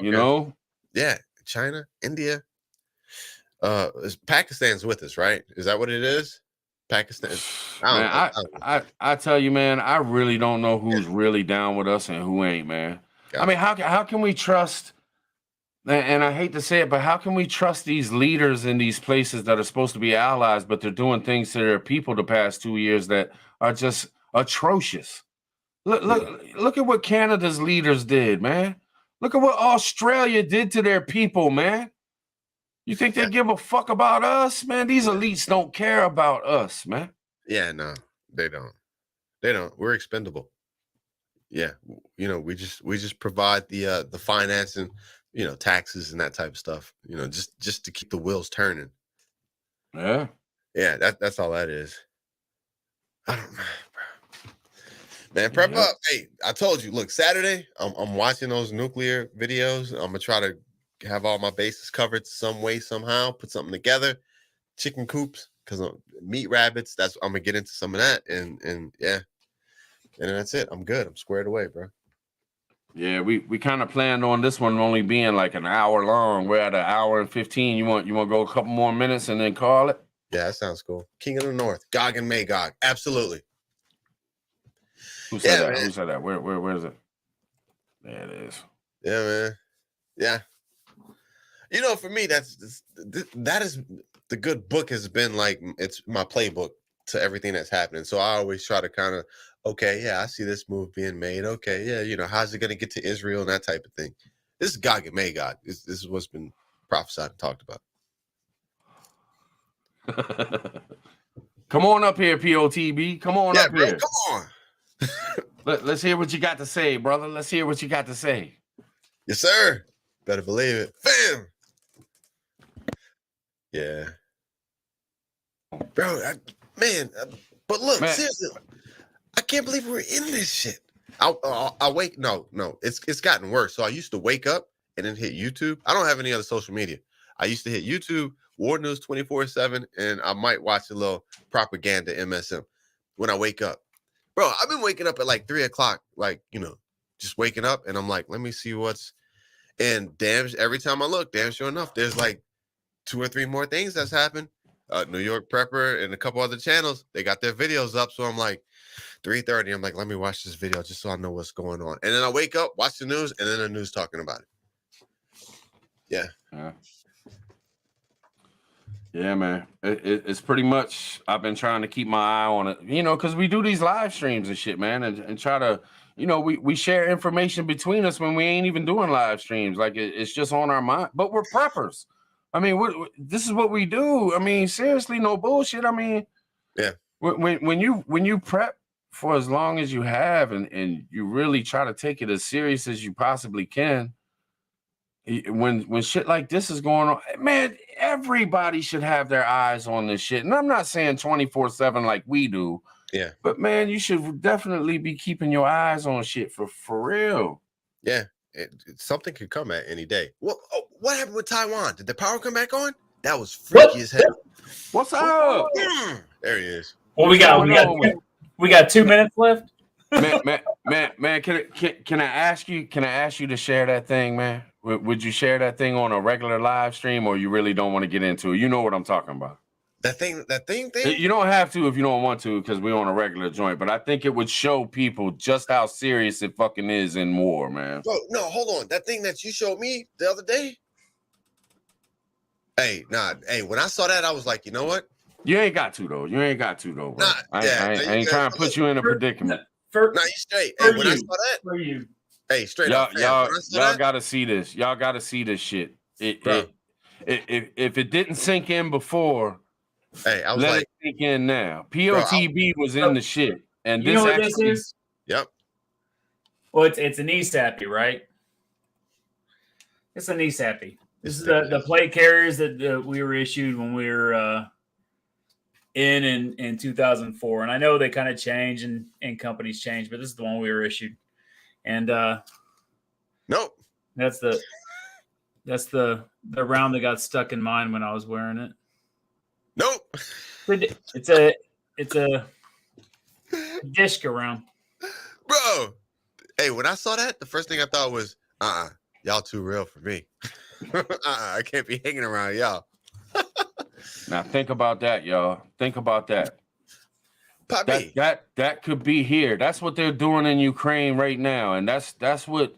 yeah, China, India, Pakistan's with us, right? Is that what it is? Pakistan. I tell you, man, I really don't know who's really down with us and who ain't, man. I mean, how can we trust? And I hate to say it, but how can we trust these leaders in these places that are supposed to be allies, but they're doing things to their people the past 2 years that are just atrocious? Look at what Canada's leaders did, man. Look at what Australia did to their people, man. You think they give a fuck about us, man? These elites don't care about us, man. Yeah, no, they don't. They don't. We're expendable. Yeah, we just provide the financing. Taxes and that type of stuff, just to keep the wheels turning. Yeah. Yeah, that's all that is. I don't know, bro. Man, prep up. Hey, I told you, look, Saturday, I'm watching those nuclear videos. I'm gonna try to have all my bases covered some way, somehow, put something together. Chicken coops, because meat rabbits, I'm gonna get into some of that, and yeah. And that's it. I'm good. I'm squared away, bro. Yeah, we kind of planned on this one only being like an hour long. We're at an hour and 15. You want to go a couple more minutes and then call it? Yeah, that sounds cool. King of the North, Gog and Magog. Absolutely. Who said that? Man. Who said that? Where is it? There it is. Yeah, man. Yeah. For me, that is the good book has been like, it's my playbook to everything that's happening. So I always try to kind of, okay, yeah, I see this move being made. Okay, yeah, how's it going to get to Israel and that type of thing. This is Gog and Magog. This is what's been prophesied and talked about. Come on up here, POTB. Come on up here. Come on. Let's hear what you got to say, brother. Let's hear what you got to say. Yes, sir. Better believe it. Fam. Yeah. Bro, but look, seriously, I can't believe we're in this shit. I wake. No, it's gotten worse. So I used to wake up and then hit YouTube. I don't have any other social media. I used to hit YouTube, War News 24/7, and I might watch a little propaganda MSM when I wake up. Bro, I've been waking up at like 3 o'clock, like, just waking up, and I'm like, let me see what's. And every time I look, damn sure enough, there's like 2 or 3 more things that's happened. New York Prepper and a couple other channels, they got their videos up. So I'm like, 3:30, I'm like, let me watch this video just so I know what's going on. And then I wake up, watch the news, and then the news talking about it. Yeah. Yeah, man. It's pretty much, I've been trying to keep my eye on it, because we do these live streams and shit, man, and try to, we share information between us when we ain't even doing live streams. Like it's just on our mind, but we're preppers. I mean, this is what we do. I mean, seriously, no bullshit. I mean, yeah. When you prep for as long as you have, and you really try to take it as serious as you possibly can, when shit like this is going on, man, everybody should have their eyes on this shit. And I'm not saying 24/7 like we do. Yeah. But man, you should definitely be keeping your eyes on shit for real. Yeah. Something could come at any day. What happened with Taiwan? Did the power come back on? That was freaky as hell. What's up? There he is. Well, we got 2 minutes left. Man, can I ask you to share that thing, man? Would you share that thing on a regular live stream, or you really don't want to get into it? You know what I'm talking about. That thing. You don't have to if you don't want to, because we're on a regular joint. But I think it would show people just how serious it fucking is in war, man. Bro, no, hold on. That thing that you showed me the other day. Hey, when I saw that, I was like, you know what? You ain't got to, though. Bro. Nah, I ain't trying to put you in a predicament. You straight. Hey, when I saw that, for you. Hey, straight up. Y'all gotta see this. Y'all gotta see this shit. If it didn't sink in before, hey, I was let like, it sink in now. POTB was in the shit, and you this know what actually, this is? Yep. Well, it's an ESAPI, right? It's an ESAPI. This is the plate carriers that we were issued when we were in 2004, and I know they kind of change and companies change, but this is the one we were issued. And nope, that's the round that got stuck in mine when I was wearing it. Nope, it's a Dishka round, bro. Hey, when I saw that, the first thing I thought was, y'all too real for me. I can't be hanging around y'all. Now think about that, y'all. Think about that. Poppy. That could be here. That's what they're doing in Ukraine right now, and that's what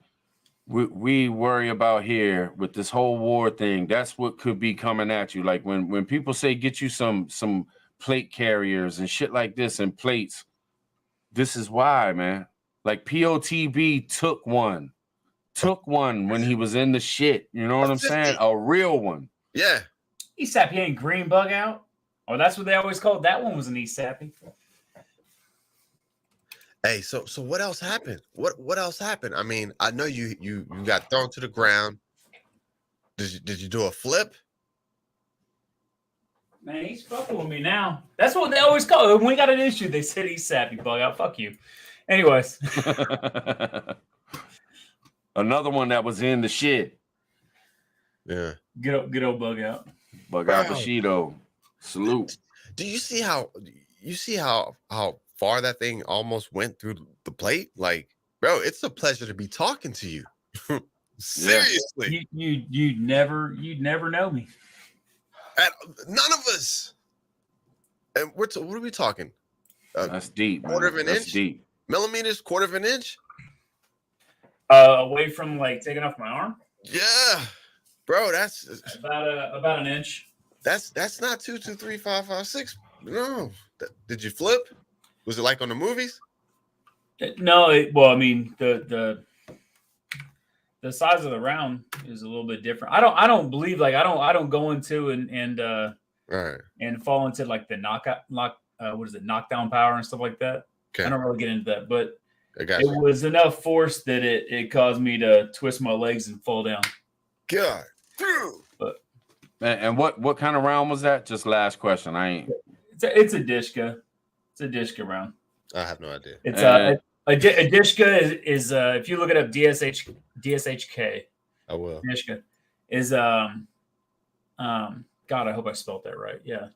we worry about here with this whole war thing. That's what could be coming at you. Like when people say get you some plate carriers and shit like this and plates. This is why, man. Like POTB took one when he was in the shit. You know what I'm saying? A real one. Yeah. ESAPI ain't green bug out. Oh, that's what they always called. That one was an ESAPI. Hey, so what else happened? What else happened? I mean, I know you got thrown to the ground. Did you do a flip? Man, he's fucking with me now. That's what they always call it. When we got an issue, they said ESAPI bug out. Fuck you. Anyways. Another one that was in the shit. Yeah. Good old bug out. Bug out Bushido. Salute. Do you see how far that thing almost went through the plate? Like, bro, it's a pleasure to be talking to you. Seriously. You'd never know me. None of us. And what are we talking? That's deep. Quarter of an That's inch? Deep. Millimeters, quarter of an inch? Away from like taking off my arm? Yeah. Bro, that's about an inch. That's not 2, 2, 3, 5, 5, 6. No. Did you flip? Was it like on the movies? No, I mean the size of the round is a little bit different. I don't believe like I don't go into and fall into like the knockdown power and stuff like that. Okay. I don't really get into that, but it was enough force that it caused me to twist my legs and fall down. God. And what kind of round was that? Just last question. It's a Dishka. It's a Dishka round. I have no idea. It's a Dishka is if you look it up, DSHK. I will. Dishka is God, I hope I spelled that right. Yeah.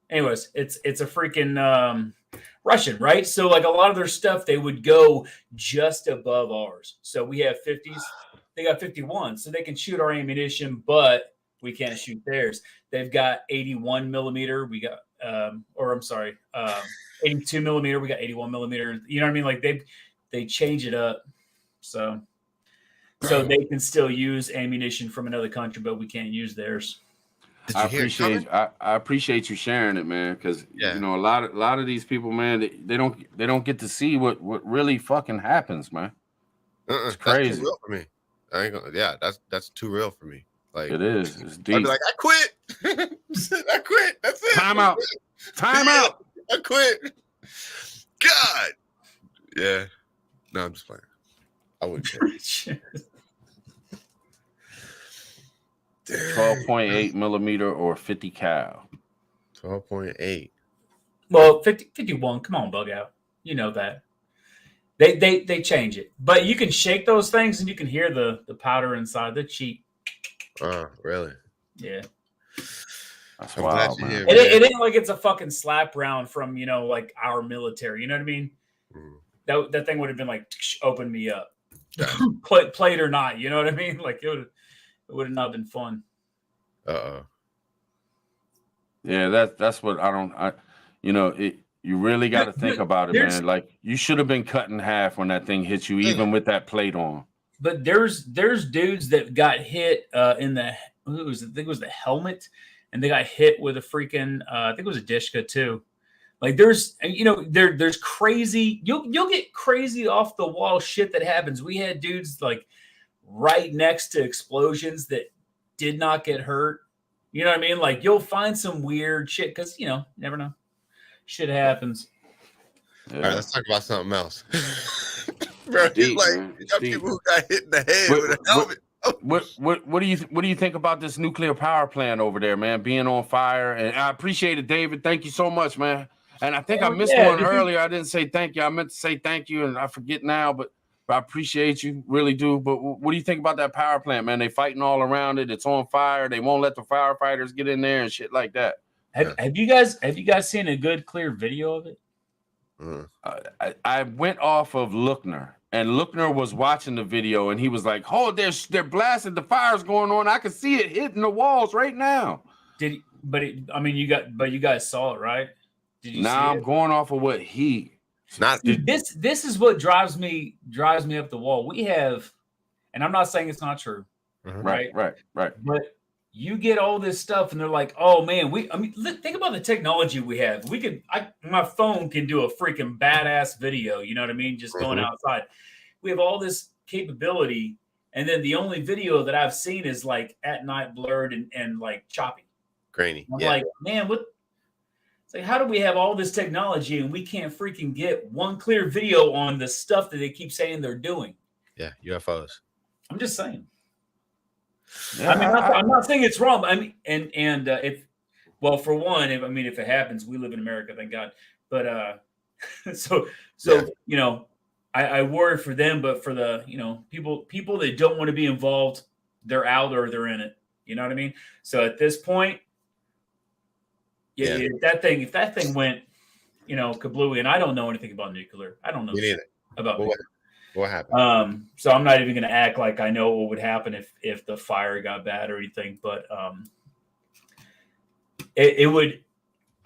Anyways, it's a freaking Russian, right? So like a lot of their stuff, they would go just above ours. So we have 50s, they got 51, so they can shoot our ammunition, but we can't shoot theirs. They've got 81 millimeter. We got, 82 millimeter. We got 81 millimeter. You know what I mean? Like they change it up, so they can still use ammunition from another country, but we can't use theirs. I appreciate you sharing it, man, because you know a lot of these people, man, they don't get to see what really fucking happens, man. It's crazy. That's too real for me. I ain't gonna, that's too real for me. Like it is. It's deep. I'd be like, I quit. I quit. That's it. Time out. Time out. I quit. God. Yeah. No, I'm just playing. I wouldn't care. 12.8 millimeter or 50 cal. 12.8. Well, 51. Come on, bug out. You know that. They change it, but you can shake those things and you can hear the powder inside. The cheap. Oh, really? Yeah. That's wild, man. It ain't like it's a fucking slap round from like our military. You know what I mean? Mm. That thing would have been like, open me up, plate or not. You know what I mean? Like it would have not been fun. Yeah, that's what you really got to think about it, man. Like you should have been cut in half when that thing hit you, even with that plate on. But there's dudes that got hit in the I think it was the helmet, and they got hit with a freaking I think it was a Dishka too. Like there's crazy. You'll get crazy off the wall shit that happens. We had dudes like right next to explosions that did not get hurt. You know what I mean? Like you'll find some weird shit because never know. Shit happens. Yeah. All right, let's talk about something else. Bro, deep, got people who got hit in the head with a helmet. What do you think about this nuclear power plant over there, man? Being on fire, and I appreciate it, David. Thank you so much, man. And I think I missed one earlier. I didn't say thank you. I meant to say thank you, and I forget now. But I appreciate you, really do. But what do you think about that power plant, man? They fighting all around it. It's on fire. They won't let the firefighters get in there and shit like that. Have you guys seen a good clear video of it? I went off of Lookner, and Lookner was watching the video, and he was like, "Oh, they're blasting. The fire's going on. I can see it hitting the walls right now." You guys saw it, right? Did you? Now I'm going off of what he. This is what drives me up the wall. We have, and I'm not saying it's not true, right? But you get all this stuff, and they're like, "Oh man, think about the technology we have. My phone can do a freaking badass video. You know what I mean? Just going outside. We have all this capability, and then the only video that I've seen is like at night, blurred and like choppy, grainy. I'm like, man, what? It's like, how do we have all this technology and we can't freaking get one clear video on the stuff that they keep saying they're doing? Yeah, UFOs. I'm just saying. Yeah, I'm not saying it's wrong. I mean, for one, if it happens, we live in America, thank God. But I worry for them, but for the people that don't want to be involved, they're out or they're in it. You know what I mean? So at this point, if that thing went, kablooey, and I don't know anything about nuclear. I don't know about what happened. So I'm not even going to act like I know what would happen if the fire got bad or anything. But it would.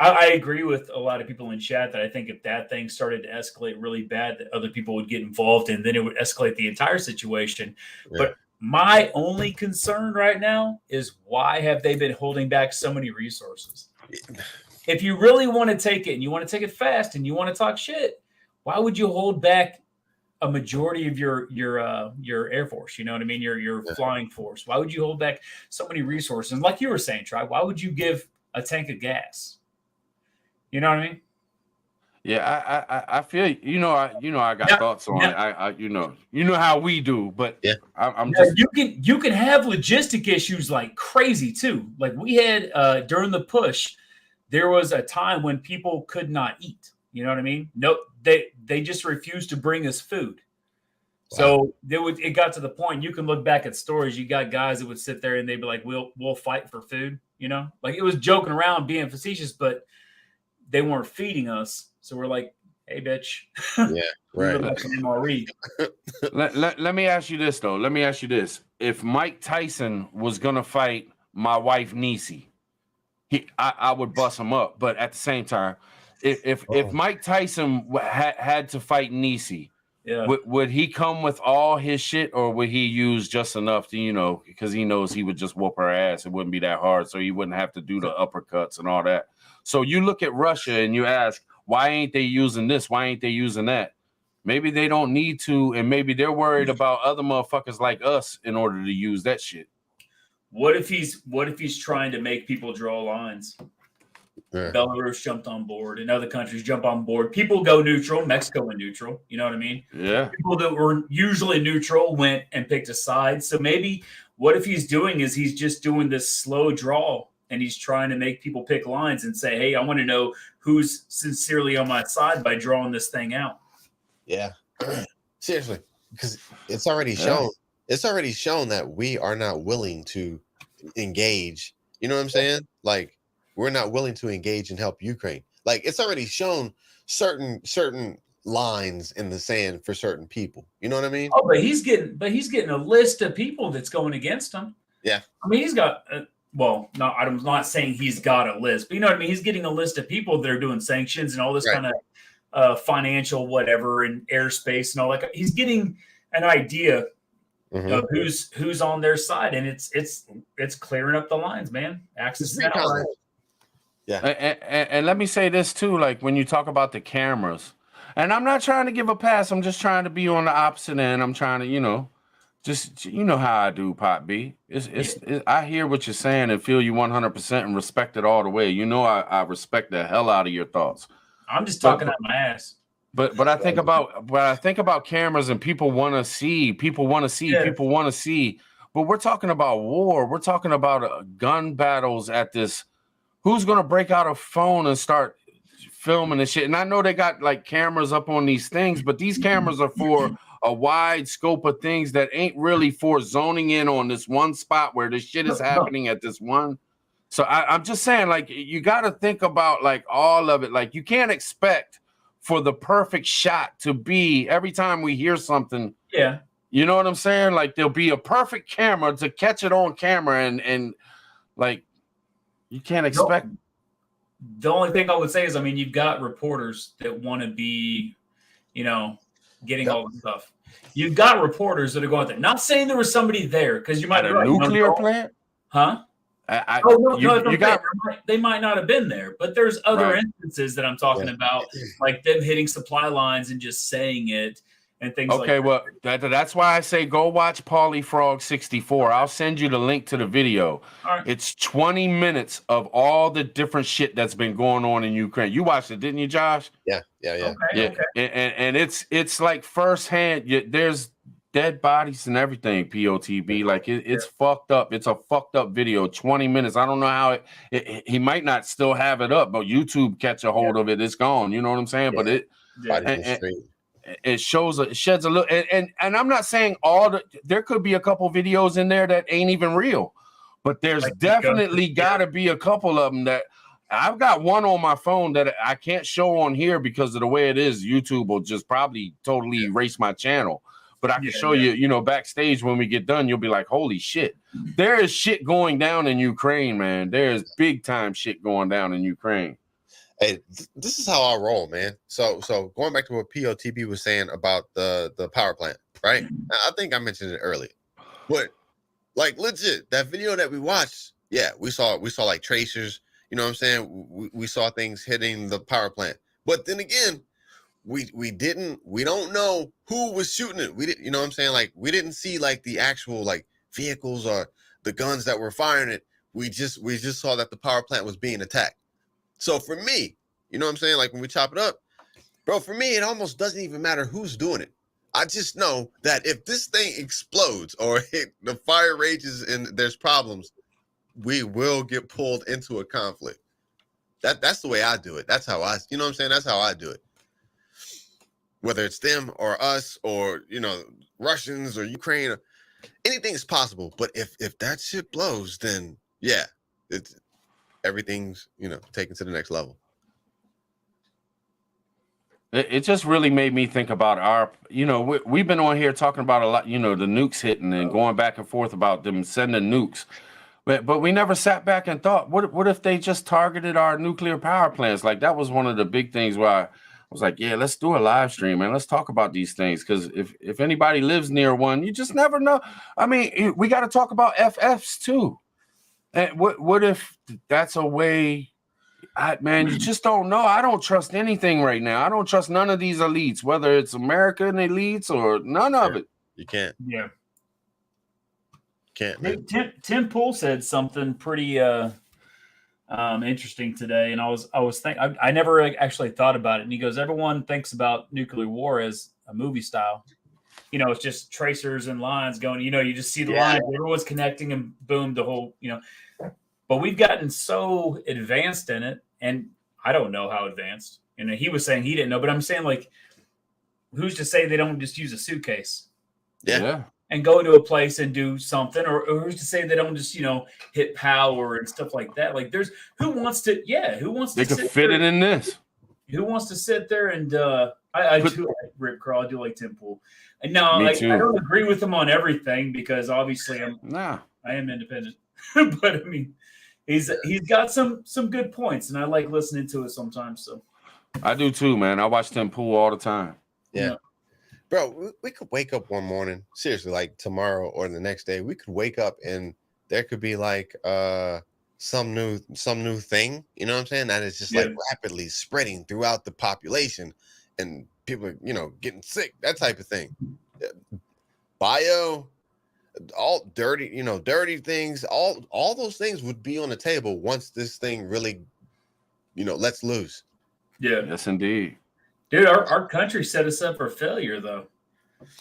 I agree with a lot of people in chat that I think if that thing started to escalate really bad, that other people would get involved, and then it would escalate the entire situation. Yeah. But my only concern right now is why have they been holding back so many resources? If you really want to take it and you want to take it fast and you want to talk shit, why would you hold back a majority of your Air Force? You know what I mean? Your flying force. Why would you hold back so many resources? And like you were saying, Tribe, why would you give a tank of gas? You know what I mean? Yeah, I feel I got thoughts on it. You know how we do, but I'm just you can have logistic issues like crazy too. Like we had during the push, there was a time when people could not eat. You know what I mean? No, they just refused to bring us food. So it got to the point you can look back at stories. You got guys that would sit there and they'd be like, "We'll fight for food," you know, like it was joking around, being facetious, but they weren't feeding us. So we're like, "Hey, bitch, yeah, right." Like an MRE. Let me ask you this though. Let me ask you this: if Mike Tyson was gonna fight my wife Niecy, I would bust him up. But at the same time, if Mike Tyson had to fight Niecy. Yeah. Would he come with all his shit, or would he use just enough to, you know, because he knows he would just whoop her ass. It wouldn't be that hard, so he wouldn't have to do the uppercuts and all that. So you look at Russia and you ask, why ain't they using this? Why ain't they using that? Maybe they don't need to, and maybe they're worried about other motherfuckers like us in order to use that shit. What if he's trying to make people draw lines? Yeah. Belarus jumped on board, and other countries jump on board. People go neutral. Mexico went neutral. You know what I mean? Yeah. People that were usually neutral went and picked a side. So maybe what if he's doing is he's just doing this slow draw, and he's trying to make people pick lines and say, "Hey, I want to know who's sincerely on my side by drawing this thing out." Yeah, seriously, because it's already shown. It's already shown that we are not willing to engage. You know what I'm saying? Like, we're not willing to engage and help Ukraine. Like, it's already shown certain lines in the sand for certain people. You know what I mean? Oh, but he's getting a list of people that's going against him. Yeah, I mean, he's got. I'm not saying he's got a list, but you know what I mean? He's getting a list of people that are doing sanctions and all this kind of financial whatever and airspace and all that. He's getting an idea of who's on their side, and it's clearing up the lines, man. Access to that. Yeah. And let me say this too, like when you talk about the cameras, and I'm not trying to give a pass, I'm just trying to be on the opposite end. I'm trying to, you know, just, you know how I do, Pop B. I hear what you're saying and feel you 100% and respect it all the way. You know, I respect the hell out of your thoughts. I'm just talking out my ass. But I think about cameras and people want to see. But we're talking about war. We're talking about gun battles at this. Who's gonna break out a phone and start filming and shit? And I know they got like cameras up on these things, but these cameras are for a wide scope of things that ain't really for zoning in on this one spot where this shit is happening at this one. So I'm just saying, like, you got to think about like all of it. Like, you can't expect for the perfect shot to be every time we hear something. Yeah. You know what I'm saying? Like, there'll be a perfect camera to catch it on camera and like, you can't expect. The only thing I would say is, I mean, you've got reporters that want to be, you know, getting all the stuff. You've got reporters that are going there. Not saying there was somebody there, because you might have a nuclear plant, huh? They might not have been there, but there's other instances that I'm talking about, like them hitting supply lines and just saying it and things like that. Okay, well, that's why I say go watch Pauly Frog 64. I'll send you the link to the video. Right. It's 20 minutes of all the different shit that's been going on in Ukraine. You watched it, didn't you, Josh? Yeah. Okay. And it's like firsthand. There's dead bodies and everything. POTB, like it's fucked up. It's a fucked up video. 20 minutes. I don't know how he might not still have it up, but YouTube catch a hold of it. It's gone. You know what I'm saying? Yeah. But it sheds a little, and I'm not saying there could be a couple videos in there that ain't even real, but there's definitely got to be a couple of them that I've got one on my phone that I can't show on here because of the way it is. YouTube will just probably totally erase my channel, but I can show you, you know, backstage when we get done, you'll be like, holy shit, there is shit going down in Ukraine, man. There's big time shit going down in Ukraine. Hey, this is how I roll, man. So going back to what POTB was saying about the power plant, right? I think I mentioned it earlier, but like legit, that video that we watched, we saw like tracers. You know what I'm saying? We saw things hitting the power plant, but then again, we don't know who was shooting it. We didn't, you know what I'm saying? Like, we didn't see like the actual like vehicles or the guns that were firing it. We just saw that the power plant was being attacked. So for me, you know what I'm saying? Like, when we chop it up, bro, for me, it almost doesn't even matter who's doing it. I just know that if this thing explodes or the fire rages and there's problems, we will get pulled into a conflict. That's the way I do it. That's how you know what I'm saying? That's how I do it. whether it's them or us or, you know, Russians or Ukraine, anything is possible. But if that shit blows, then yeah, everything's, you know, taken to the next level. It just really made me think about our, you know, we've been on here talking about a lot, you know, the nukes hitting and going back and forth about them sending nukes. But we never sat back and thought, what if they just targeted our nuclear power plants? Like, that was one of the big things where I was like, yeah, let's do a live stream, man. Let's talk about these things. Because if anybody lives near one, you just never know. I mean, we got to talk about FFs too. And what if that's a way... man, you just don't know. I don't trust anything right now. I don't trust none of these elites, whether it's American elites or none of it. You can't. Yeah. Can't. Hey, Tim Pool said something pretty interesting today, and I was thinking, I never actually thought about it. And he goes, everyone thinks about nuclear war as a movie style. You know, it's just tracers and lines going. You know, you just see the lines, everyone's connecting, and boom, the whole. You know. But we've gotten so advanced in it, and I don't know how advanced. And he was saying he didn't know, but I'm saying, like, who's to say they don't just use a suitcase? Yeah. And go to a place and do something, or who's to say they don't just, you know, hit power and stuff like that? Like, who wants to They could fit it in this. Who wants to sit there and I do like Rip Curl, I do like Tim Pool. And no, I don't agree with him on everything, because obviously I am independent. But I mean, he's got some good points, and I like listening to it sometimes. So I do too, man. I watch Tim Pool all the time. Yeah. Bro, we could wake up one morning, seriously, like tomorrow or the next day, we could wake up and there could be like some new thing, you know what I'm saying? That is just like rapidly spreading throughout the population, and people, you know, getting sick, that type of thing. Bio, all dirty things, all those things would be on the table once this thing really, you know, lets loose. Yeah. Yes, indeed. Dude, our country set us up for failure, though.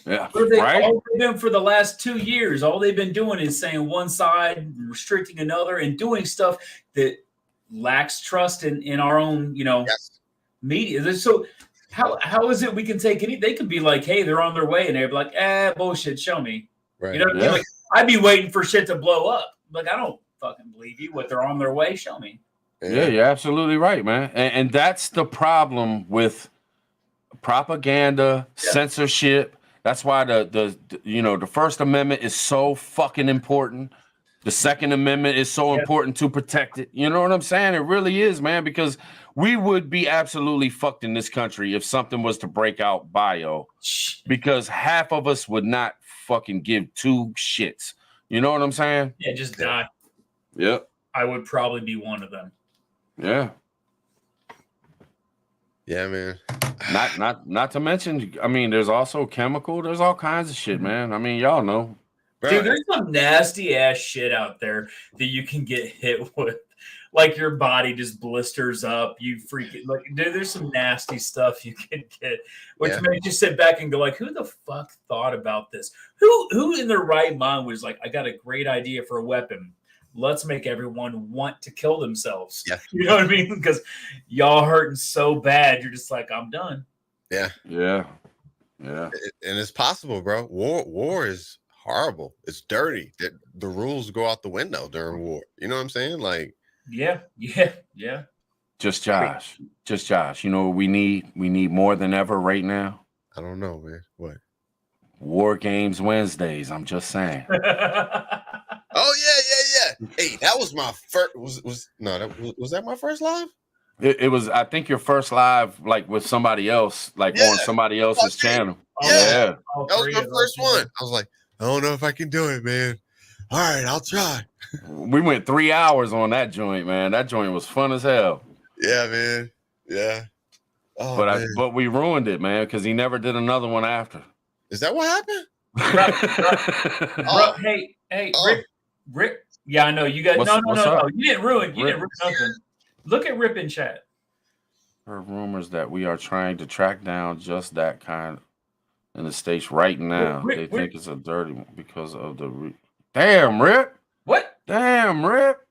Yeah, right. All they've been for the last 2 years, all they've been doing is saying one side, restricting another, and doing stuff that lacks trust in our own, you know, media. So how is it we can take any? They could be like, hey, they're on their way, and they'd be like, bullshit, show me. Right. You know what I mean? Like, I'd be waiting for shit to blow up. Like, I don't fucking believe you. What, they're on their way? Show me. Yeah, you're absolutely right, man. And that's the problem with propaganda, censorship. That's why the First Amendment is so fucking important. The Second Amendment is so important to protect it. You know what I'm saying? It really is, man, because we would be absolutely fucked in this country if something was to break out bio, because half of us would not fucking give two shits. You know what I'm saying? Yeah, just die. Yep. I would probably be one of them. Yeah. Yeah, man. Not to mention, I mean, there's also chemical. There's all kinds of shit, man. I mean, y'all know. Dude, there's some nasty ass shit out there that you can get hit with. Like, your body just blisters up. You freaking, like, dude, there's some nasty stuff you can get, which makes you sit back and go, like, who the fuck thought about this? Who in their right mind was like, I got a great idea for a weapon. Let's make everyone want to kill themselves. Yeah. You know what I mean? Because y'all hurting so bad, you're just like, I'm done. Yeah. Yeah. Yeah. And it's possible, bro. War is horrible. It's dirty. The rules go out the window during war. You know what I'm saying? Like, yeah. Just Josh. You know what we need? We need more than ever right now. I don't know, man. What? War Games Wednesdays. I'm just saying. Oh yeah. Hey, that was my first. Was that my first live? It was. I think your first live, like with somebody else, like on somebody else's channel. Yeah. That was my first one. I was like, I don't know if I can do it, man. All right, I'll try. We went 3 hours on that joint, man. That joint was fun as hell. Yeah, man. Yeah. Oh, but we ruined it, man, because he never did another one after. Is that what happened? Hey, Rip. Yeah, I know you guys. No. You didn't ruin. You didn't ruin nothing. Look at Rip in chat. Heard rumors that we are trying to track down just that kind in the States right now. They think it's a dirty one because of the. Damn, Rip. What? Damn, Rip.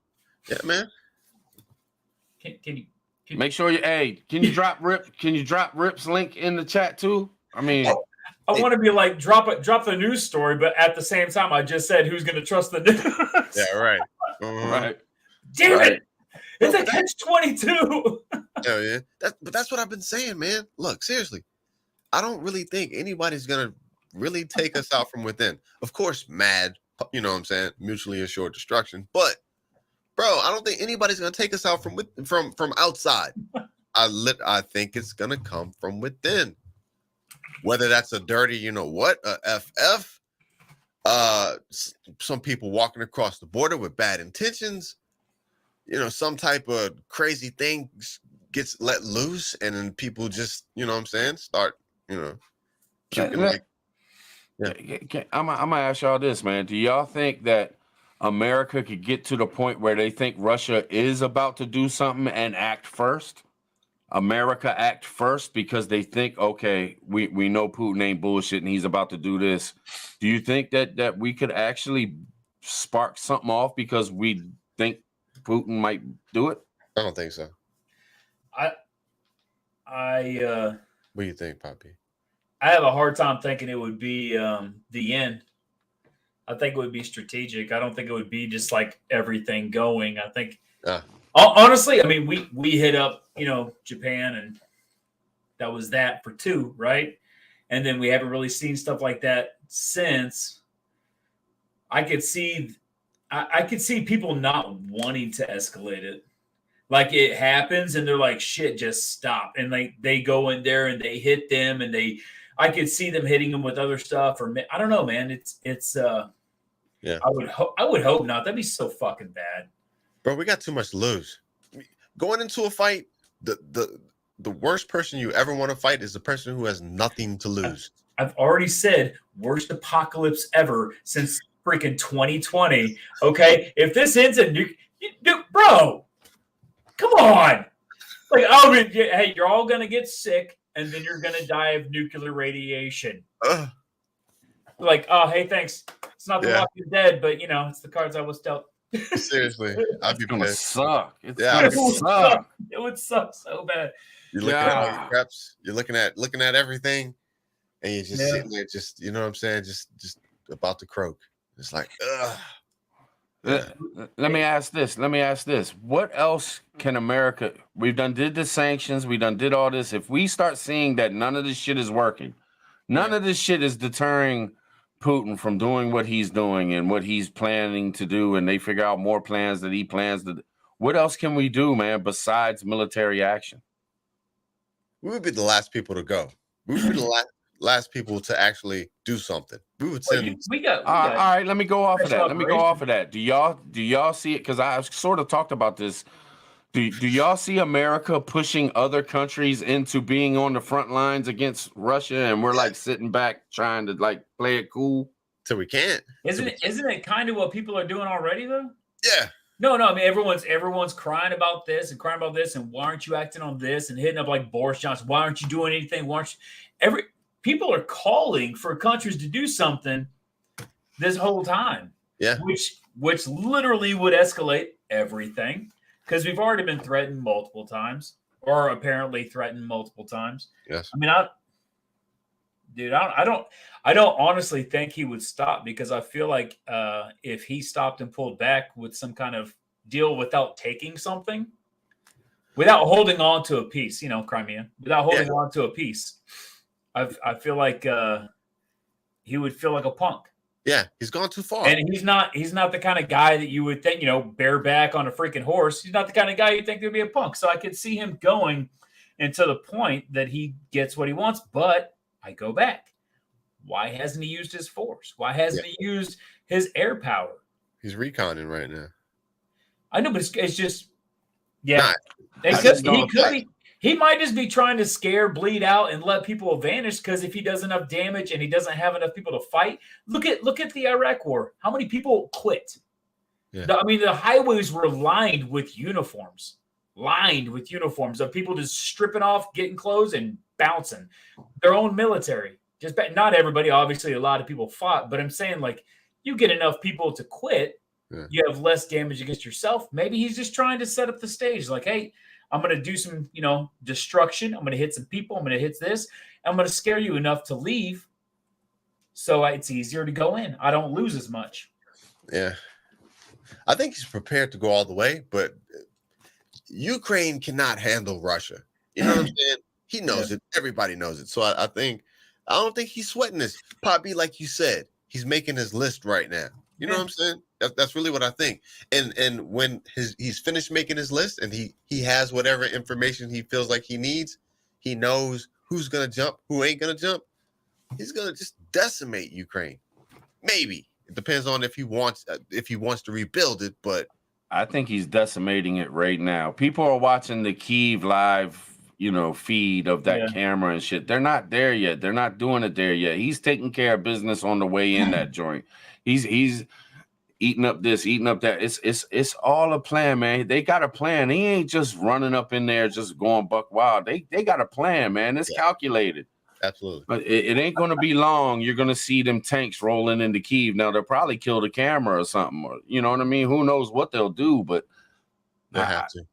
Yeah, man. Can you make sure you? Hey, can you drop Rip? Can you drop Rip's link in the chat too? I mean, I want to be like drop the news story, but at the same time, I just said who's going to trust the news. Yeah, right. Right. Damn it! It's a catch-22. Hell yeah. But that's what I've been saying, man. Look, seriously, I don't really think anybody's gonna really take us out from within. Of course, mad, you know what I'm saying, mutually assured destruction. But bro, I don't think anybody's gonna take us out from outside. I think it's gonna come from within. Whether that's a dirty, you know what, a FF, some people walking across the border with bad intentions, you know, some type of crazy thing gets let loose, and then people just, you know what I'm saying, start, you know, puking like. Yeah. I'm gonna ask y'all this, man. Do y'all think that America could get to the point where they think Russia is about to do something and act first? America act first because they think, okay, we know Putin ain't bullshit and he's about to do this. Do you think that we could actually spark something off because we think Putin might do it? I don't think so. What do you think, Poppy? I have a hard time thinking it would be the end. I think it would be strategic. I don't think it would be just like everything going. I think honestly, I mean, we hit up, you know, Japan, and that was that for 2, right? And then we haven't really seen stuff like that since. I could see people not wanting to escalate it. Like it happens and they're like, shit, just stop. And like they go in there and they hit them, and I could see them hitting them with other stuff, or I don't know, man. It's yeah. I would hope not. That'd be so fucking bad. Bro, we got too much to lose. Going into a fight, the worst person you ever want to fight is the person who has nothing to lose. I've already said worst apocalypse ever since freaking 2020. Okay, if this ends in bro, come on. Like, oh, hey, you're all gonna get sick, and then you're gonna die of nuclear radiation. Like, oh, hey, thanks. It's not the Walking Dead, but you know, it's the cards I was dealt. Seriously, I'd be gonna suck. It would suck. It would suck so bad. You're looking at all your reps. You're looking at everything, and you're just sitting there, just, you know what I'm saying, just about to croak. It's like, Let me ask this. What else can America? We've did the sanctions. We did all this. If we start seeing that none of this shit is working, none of this shit is deterring Putin from doing what he's doing and what he's planning to do, and they figure out more plans that he plans to. What else can we do, man, besides military action? We would be the last people to go. We would be the last people to actually do something. We would send. We got all right, let me go off of that. Do y'all see it? Because I sort of talked about this. Do y'all see America pushing other countries into being on the front lines against Russia, and we're like sitting back trying to like play it cool? So we can't. Isn't it kind of what people are doing already though? Yeah. No. I mean, everyone's crying about this, and why aren't you acting on this, and hitting up like Boris Johnson? Why aren't you doing anything? Why aren't you? People are calling for countries to do something this whole time. Yeah. Which literally would escalate everything. Because we've already been threatened multiple times, or apparently threatened multiple times. Yes. I mean, I don't honestly think he would stop, because I feel like if he stopped and pulled back with some kind of deal without taking something, without holding on to a piece, you know, Crimea, without holding on to a piece, I feel like he would feel like a punk. Yeah, he's gone too far. And he's not the kind of guy that you would think, you know, bareback on a freaking horse. He's not the kind of guy you think would be a punk. So I could see him going until the point that he gets what he wants. But I go back. Why hasn't he used his force? Why hasn't he used his air power? He's reconning right now. I know, but it's just, he might just be trying to scare, bleed out, and let people vanish, because if he does enough damage and he doesn't have enough people to fight, look at the Iraq war. How many people quit? Yeah. The highways were lined with uniforms of people just stripping off, getting clothes, and bouncing. Their own military. Not everybody, obviously, a lot of people fought, but I'm saying, like, you get enough people to quit, you have less damage against yourself. Maybe he's just trying to set up the stage. Like, hey, I'm going to do some, destruction. I'm going to hit some people. I'm going to hit this. I'm going to scare you enough to leave. So it's easier to go in. I don't lose as much. Yeah. I think he's prepared to go all the way, but Ukraine cannot handle Russia. You know what I'm saying? He knows it. Everybody knows it. So I don't think he's sweating this. Probably like you said, he's making his list right now. You know what I'm saying? That's really what I think. And when he's finished making his list and he has whatever information he feels like he needs, he knows who's gonna jump, who ain't gonna jump. He's gonna just decimate Ukraine. Maybe it depends on if he wants to rebuild it. But I think he's decimating it right now. People are watching the Kyiv live, feed of that camera and shit. They're not there yet. They're not doing it there yet. He's taking care of business on the way in that joint. He's eating up this, eating up that. It's all a plan, man. They got a plan. He ain't just running up in there, just going buck wild. They got a plan, man. It's calculated. Absolutely. But it ain't going to be long. You're going to see them tanks rolling into Kyiv. Now, they'll probably kill the camera or something. Or, you know what I mean? Who knows what they'll do, but they have to.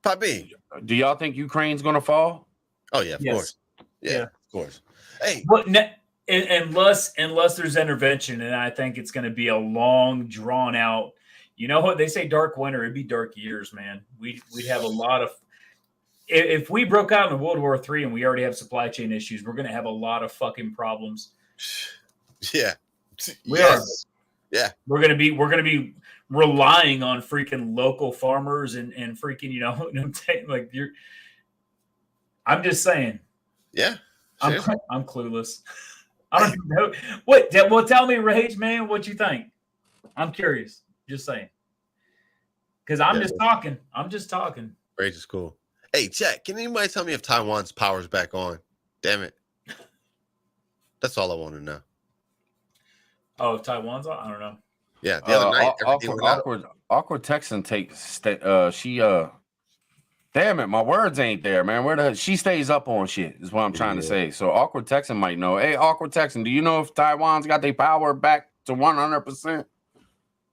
Probably. Do y'all think Ukraine's going to fall? Oh, yeah, of course. Yeah, of course. Hey. But unless there's intervention, and I think it's going to be a long, drawn out, what they say, dark winter, it'd be dark years, man. We'd have a lot of, if we broke out in World War III and we already have supply chain issues, we're going to have a lot of fucking problems. Yeah. We are. Yeah. We're going to be relying on freaking local farmers and freaking, like I'm just saying. Yeah. I'm clueless. I don't even know. What? Well, tell me, Rage, man, what you think. I'm curious. Just saying. Because I'm just talking. Rage is cool. Hey, Jack, can anybody tell me if Taiwan's power's back on? Damn it. That's all I want to know. Oh, if Taiwan's on? I don't know. Yeah, the other night, awkward Texan takes damn it, my words ain't there, man. She stays up on shit is what I'm trying to say. So awkward Texan might know. Hey, awkward Texan, do you know if Taiwan's got their power back to 100%?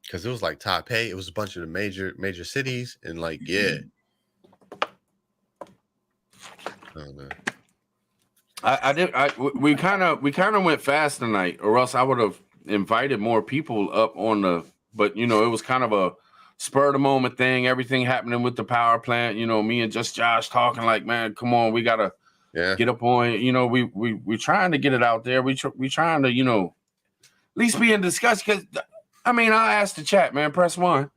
Because it was like Taipei, it was a bunch of the major cities, and like I don't know. We kind of went fast tonight, or else I would have invited more people up on but it was kind of a spur of the moment thing. Everything happening with the power plant, me and just Josh talking like, man, come on, we gotta get up on it. We trying to get it out there. We trying to at least be in discussion. Because I asked the chat, man, press 1.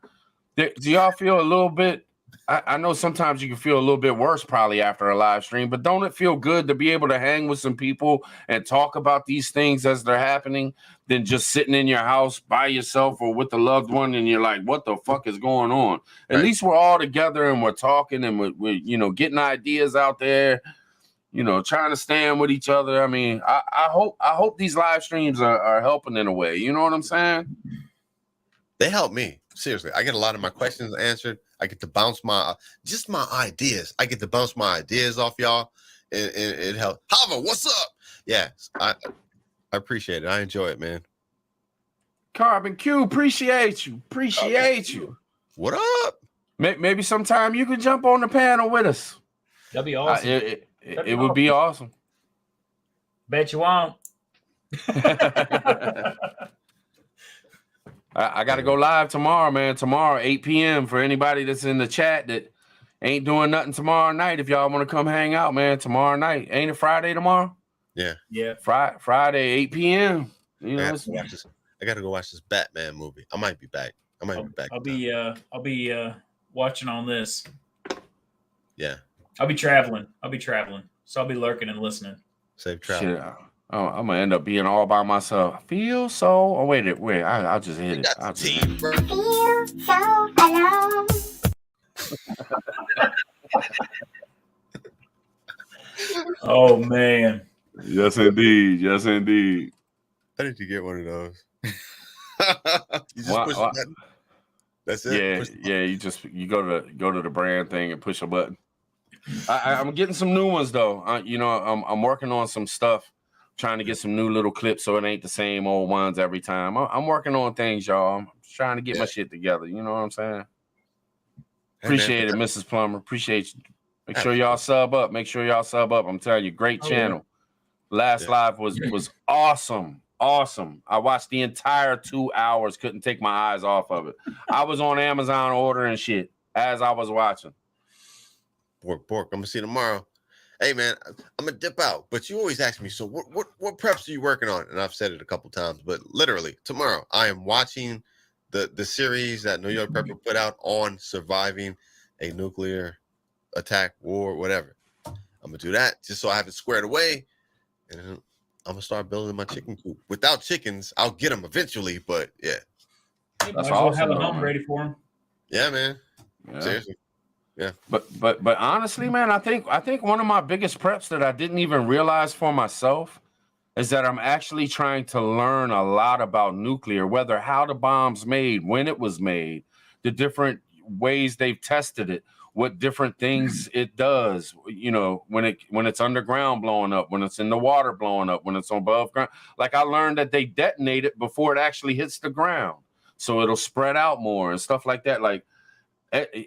Do y'all feel a little bit? I know sometimes you can feel a little bit worse probably after a live stream, but don't it feel good to be able to hang with some people and talk about these things as they're happening than just sitting in your house by yourself or with a loved one and you're like, what the fuck is going on? At least we're all together and we're talking and we're getting ideas out there, trying to stand with each other. I hope these live streams are helping in a way. You know what I'm saying? They help me. Seriously. I get a lot of my questions answered. I get to bounce my ideas. I get to bounce my ideas off y'all, and it helps. Hava, what's up? Yeah, I appreciate it. I enjoy it, man. Carbon Q, appreciate you. What up? Maybe sometime you can jump on the panel with us. That'd be awesome. It would be awesome. Bet you won't. I got to go live tomorrow, man. Tomorrow, 8 p.m. for anybody that's in the chat that ain't doing nothing tomorrow night. If y'all want to come hang out, man, tomorrow night. Ain't it Friday tomorrow? Yeah. Friday, 8 p.m. I got to go watch this Batman movie. I might be back. I'll be watching on this. Yeah. I'll be traveling. So I'll be lurking and listening. Safe travel. Shit. Oh, I'm gonna end up being all by myself. I feel so. Oh, wait. I'll just hit it. Feel so alone. Oh man. Yes, indeed. I need to get one of those. You just push a button. That's it. Yeah. You go to the brand thing and push a button. I'm getting some new ones though. I'm working on some stuff. Trying to get some new little clips so it ain't the same old ones every time. I'm working on things, y'all. I'm trying to get my shit together. You know what I'm saying? Appreciate it, Mrs. Plummer. Appreciate you. Make sure y'all sub up. I'm telling you, great channel. Last live was awesome. Awesome. I watched the entire 2 hours. Couldn't take my eyes off of it. I was on Amazon ordering shit as I was watching. Bork. I'm gonna see you tomorrow. Hey man, I'm gonna dip out. But you always ask me, so what preps are you working on? And I've said it a couple times, but literally tomorrow I am watching the series that New York Prepper put out on surviving a nuclear attack, war, whatever. I'm gonna do that just so I have it squared away, and then I'm gonna start building my chicken coop. Without chickens, I'll get them eventually, but yeah. That's awesome. Have a home ready for them. Yeah, man. Yeah. Seriously. Yeah. But honestly, man, I think one of my biggest preps that I didn't even realize for myself is that I'm actually trying to learn a lot about nuclear, whether how the bomb's made, when it was made, the different ways they've tested it, what different things it does, you know, when it's underground blowing up, when it's in the water blowing up, when it's above ground. Like I learned that they detonate it before it actually hits the ground, so it'll spread out more and stuff like that. Like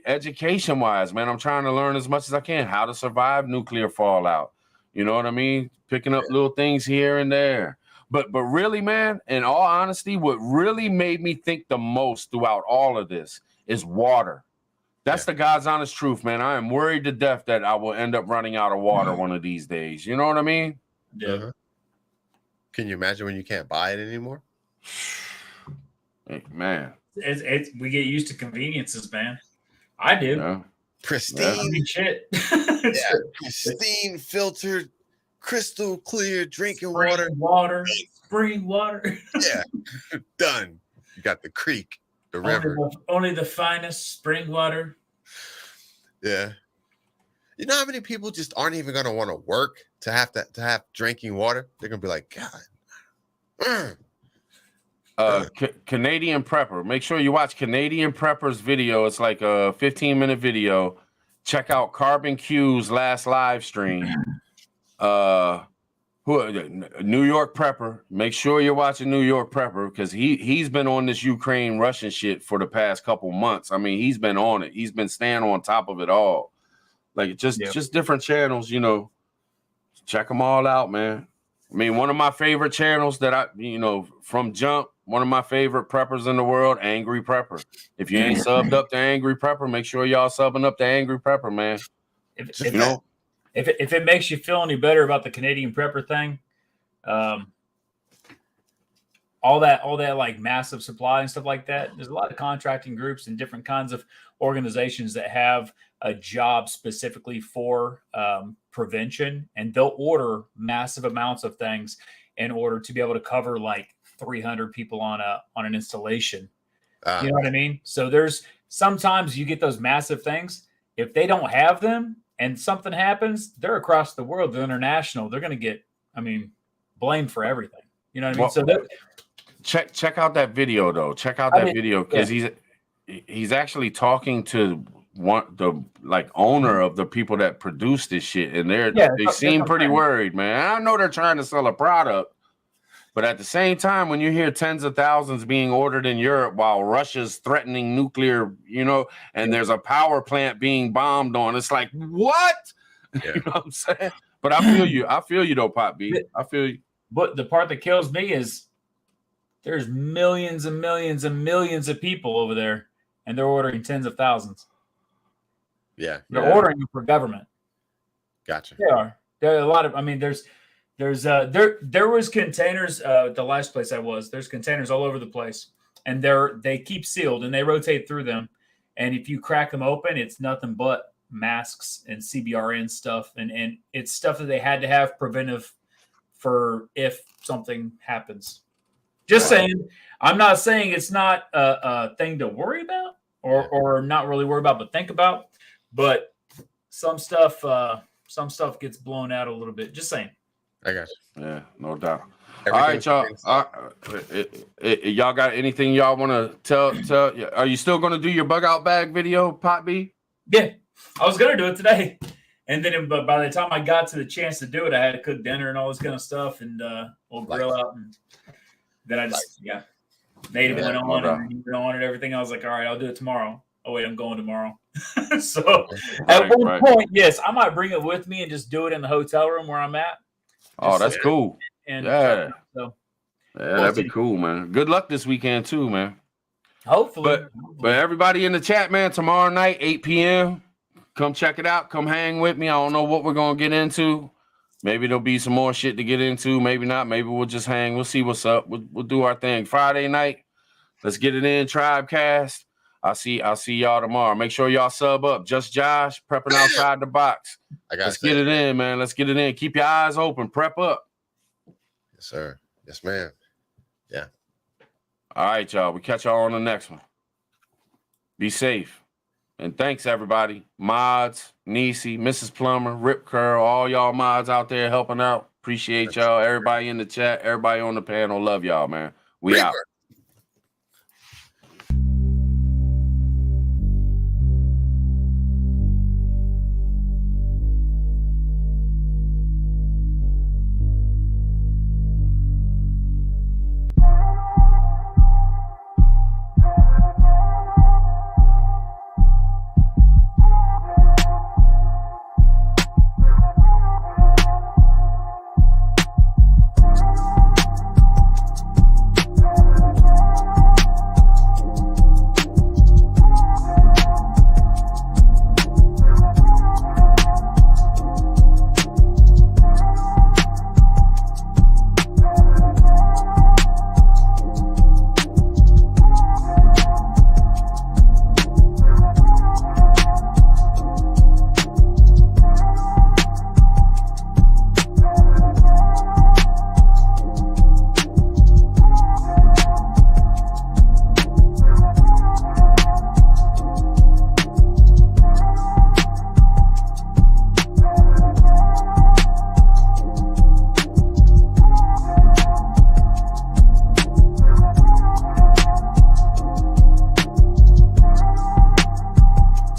education wise, man, I'm trying to learn as much as I can how to survive nuclear fallout. You know what I mean? Picking up little things here and there. But really, man, in all honesty, what really made me think the most throughout all of this is water. That's the God's honest truth, man. I am worried to death that I will end up running out of water one of these days. You know what I mean? Yeah. Can you imagine when you can't buy it anymore? Hey, man. We get used to conveniences, man. I do. Yeah. Pristine shit. Pristine, filtered, crystal clear drinking spring water. Yeah. Done. You got the creek, the river. Only the finest spring water. Yeah. You know how many people just aren't even gonna want to work to have drinking water? They're gonna be like, God. Canadian Prepper. Make sure you watch Canadian Prepper's video. It's like a 15-minute video. Check out Carbon Q's last live stream. New York Prepper. Make sure you're watching New York Prepper because he's been on this Ukraine Russian shit for the past couple months. I mean, he's been on it. He's been staying on top of it all. Like just different channels, you know. Check them all out, man. I mean, one of my favorite channels that from Jump, one of my favorite preppers in the world, Angry Prepper. If you ain't subbed up to Angry Prepper, make sure y'all subbing up to Angry Prepper, man. If it makes you feel any better about the Canadian Prepper thing, all that like massive supply and stuff like that, there's a lot of contracting groups and different kinds of organizations that have a job specifically for prevention, and they'll order massive amounts of things in order to be able to cover like 300 people on an installation. You know what I mean? So there's sometimes you get those massive things. If they don't have them and something happens, they're across the world, they're international. They're going to get, blamed for everything. You know what I mean? Well, so check out that video though. Check out that video because he's actually talking to the owner of the people that produce this shit, and they seem pretty worried, man. I know they're trying to sell a product, but at the same time, when you hear tens of thousands being ordered in Europe while Russia's threatening nuclear, and there's a power plant being bombed on, it's like, what? Yeah. You know what I'm saying? But I feel you. I feel you though, Pop B. I feel you. But the part that kills me is there's millions and millions and millions of people over there, and they're ordering tens of thousands. Yeah. They're ordering them for government. Gotcha. They are. There are a lot of, there was containers, the last place I was, there's containers all over the place, and they keep sealed and they rotate through them. And if you crack them open, it's nothing but masks and CBRN stuff. And it's stuff that they had to have preventive for if something happens. Just saying, I'm not saying it's not a thing to worry about or not really worry about, but think about. But some stuff gets blown out a little bit. Just saying. I got you. Yeah, no doubt. All right, y'all. Y'all got anything y'all want to tell? Are you still going to do your bug out bag video, Pot B? Yeah, I was going to do it today. And then by the time I got to the chance to do it, I had to cook dinner and all this kind of stuff and we'll grill out. And then I just, native went on and everything. I was like, all right, I'll do it tomorrow. Oh wait, I'm going tomorrow. So at one point, yes, I might bring it with me and just do it in the hotel room where I'm at. Oh, that's cool. And yeah, so that'd be cool, man. Good luck this weekend too, man. Hopefully. But everybody in the chat, man, tomorrow night, 8 p.m. Come check it out. Come hang with me. I don't know what we're gonna get into. Maybe there'll be some more shit to get into. Maybe not. Maybe we'll just hang. We'll see what's up. We'll do our thing. Friday night. Let's get it in. Tribecast. I'll see y'all tomorrow. Make sure y'all sub up. Just Josh, prepping outside the box. Let's get it in, man. Let's get it in. Keep your eyes open. Prep up. Yes, sir. Yes, ma'am. Yeah. All right, y'all. We catch y'all on the next one. Be safe. And thanks, everybody. Mods, Niecy, Mrs. Plummer, Rip Curl, all y'all mods out there helping out. Appreciate y'all. Everybody in the chat, everybody on the panel. Love y'all, man. We out.